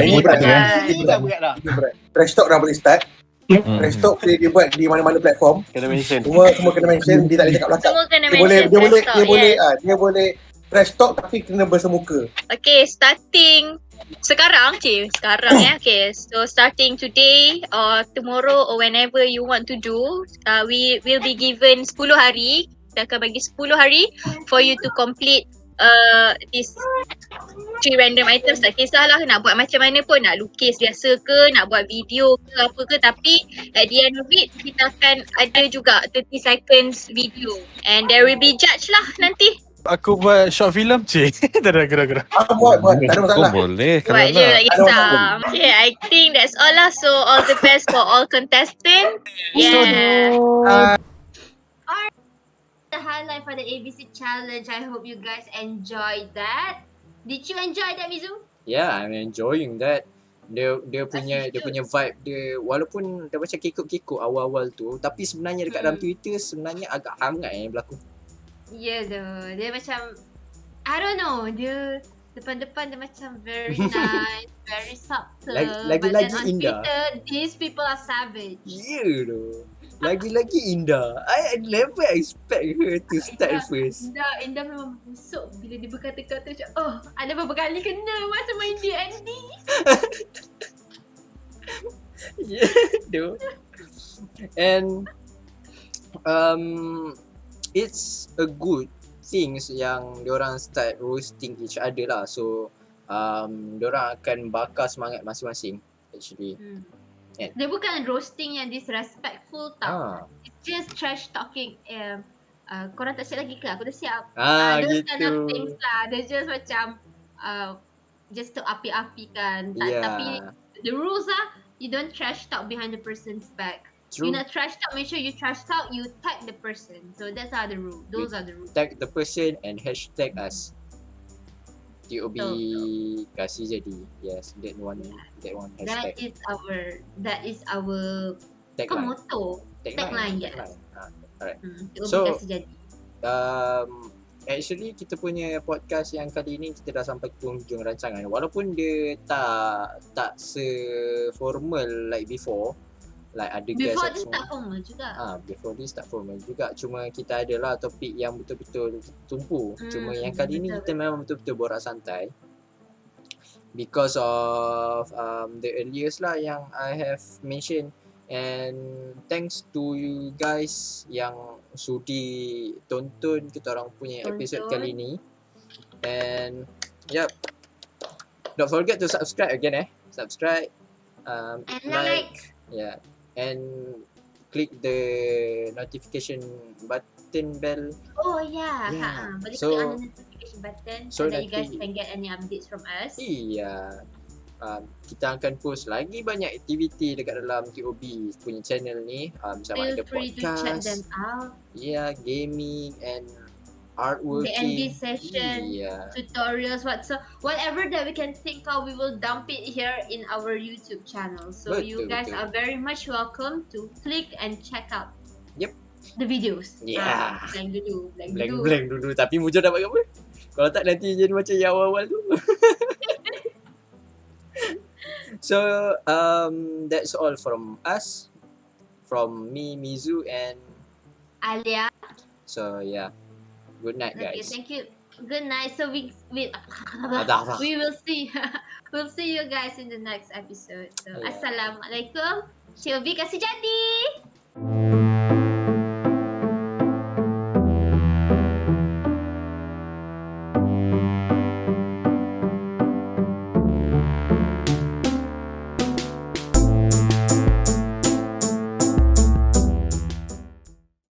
[SPEAKER 5] ni.
[SPEAKER 3] berat.
[SPEAKER 5] Bukan.
[SPEAKER 3] Trash talk dah boleh start. Trash talk dia buat di mana-mana platform.
[SPEAKER 6] Kena mention.
[SPEAKER 3] Semua kena mention. Dia tak boleh cakap belakang.
[SPEAKER 5] Semua kena
[SPEAKER 3] Dia boleh
[SPEAKER 5] mention.
[SPEAKER 3] dia boleh trash talk tapi kena bersemuka.
[SPEAKER 5] Okay, starting sekarang ya. Okay, so starting today or tomorrow or whenever you want to do, we will be given 10 hari. Kita akan bagi 10 hari for you to complete this 3 random items. Tak kisahlah nak buat macam mana pun, nak lukis biasa ke, nak buat video ke apa ke, tapi at the end of it kita akan ada juga 30 seconds video and there will be judge lah nanti.
[SPEAKER 6] Aku buat short film Tak ada gerak-gerak.
[SPEAKER 3] Buat. Tak ada masalah.
[SPEAKER 8] Boleh kalau
[SPEAKER 5] Buat je
[SPEAKER 8] nak.
[SPEAKER 5] tak kisah. Okay, I think that's all lah. So all the best for all contestants. Yeah.
[SPEAKER 1] The highlight for the ABC challenge. I hope you guys enjoyed that. Did you enjoy that, Mizu?
[SPEAKER 2] Yeah, I'm enjoying that. Dia punya vibe dia, walaupun dia macam kekok-kekok awal-awal tu, tapi sebenarnya dekat dalam Twitter sebenarnya agak hangat yang berlaku.
[SPEAKER 1] Yeah, dia macam I don't know, dia depan-depan dia macam very nice, very subtle.
[SPEAKER 2] Lagi-lagi
[SPEAKER 1] but then on
[SPEAKER 2] indah.
[SPEAKER 1] Twitter, these people are savage.
[SPEAKER 2] Yeah tu. Lagi-lagi Indah. I never expect her to start first.
[SPEAKER 1] Indah memang busuk bila dia berkata-kata macam, oh, ada beberapa kali kena masa main D&D.
[SPEAKER 2] Yeah, do. And it's a good things yang diorang start roasting each other lah. So diorang akan bakar semangat masing-masing actually.
[SPEAKER 1] Dia bukan roasting yang disrespectful tau. It's just trash talking. Korang tak siap lagi ke? Aku dah siap. Those kind of
[SPEAKER 2] gitu.
[SPEAKER 1] things lah. Dia just macam just to api-apikan. Tapi the rules are you don't trash talk behind the person's back.
[SPEAKER 2] True.
[SPEAKER 1] You nak trash talk, make sure you trash talk, you tag the person. So that's how the rule. Those are the rules.
[SPEAKER 2] Tag the person and hashtag us. TOB kasih jadi. Yes, that one
[SPEAKER 1] That
[SPEAKER 2] hashtag.
[SPEAKER 1] is our
[SPEAKER 2] Tagline.
[SPEAKER 1] motto. Tagline, yes.
[SPEAKER 2] Alright.
[SPEAKER 1] TOB
[SPEAKER 2] So,
[SPEAKER 1] kasih jadi.
[SPEAKER 2] Actually kita punya podcast yang kali ni kita dah sampai ke penghujung rancangan. Walaupun dia tak se-formal like before. Like ada guest
[SPEAKER 1] Before this
[SPEAKER 2] semua.
[SPEAKER 1] tak formal juga.
[SPEAKER 2] Before this tak formal juga. Cuma kita adalah topik yang betul-betul tumpu. Cuma yang kali ni kita memang betul-betul borak santai. Because of the earliest lah yang I have mentioned. And thanks to you guys yang sudi tonton kita orang punya episod kali ni. And yep. Don't forget to subscribe again Subscribe.
[SPEAKER 1] And
[SPEAKER 2] like. Yeah. And click the notification button bell.
[SPEAKER 1] Oh yeah.
[SPEAKER 2] Yeah.
[SPEAKER 1] Boleh
[SPEAKER 2] So,
[SPEAKER 1] click on the notification button so that you guys
[SPEAKER 2] nanti-
[SPEAKER 1] can get any updates from us.
[SPEAKER 2] Iya. Kita akan post lagi banyak aktiviti dekat dalam TOB punya channel ni. Sama
[SPEAKER 1] Feel
[SPEAKER 2] ada
[SPEAKER 1] free to check
[SPEAKER 2] podcast.
[SPEAKER 1] them out.
[SPEAKER 2] Yeah, gaming and
[SPEAKER 1] D&D
[SPEAKER 2] artworking.
[SPEAKER 1] session,
[SPEAKER 2] Iya.
[SPEAKER 1] tutorials, whatever that we can think of, we will dump it here in our YouTube channel. So you
[SPEAKER 2] Betul,
[SPEAKER 1] guys
[SPEAKER 2] betul.
[SPEAKER 1] are very much welcome to click and check out
[SPEAKER 2] Yep.
[SPEAKER 1] the videos.
[SPEAKER 2] Yeah.
[SPEAKER 1] Blank dulu.
[SPEAKER 2] Blank dulu. Tapi Muja dapat apa? Kalau tak nanti jadi macam yang awal-awal tu. So that's all from us. From me, Mizu, and
[SPEAKER 1] Alia.
[SPEAKER 2] so yeah. Good night,
[SPEAKER 1] Okay,
[SPEAKER 2] guys.
[SPEAKER 1] thank you. Good night. So we
[SPEAKER 2] Ada.
[SPEAKER 1] will see we'll see you guys in the next episode. So
[SPEAKER 2] Yeah.
[SPEAKER 1] assalamualaikum. TOB kasih jadi.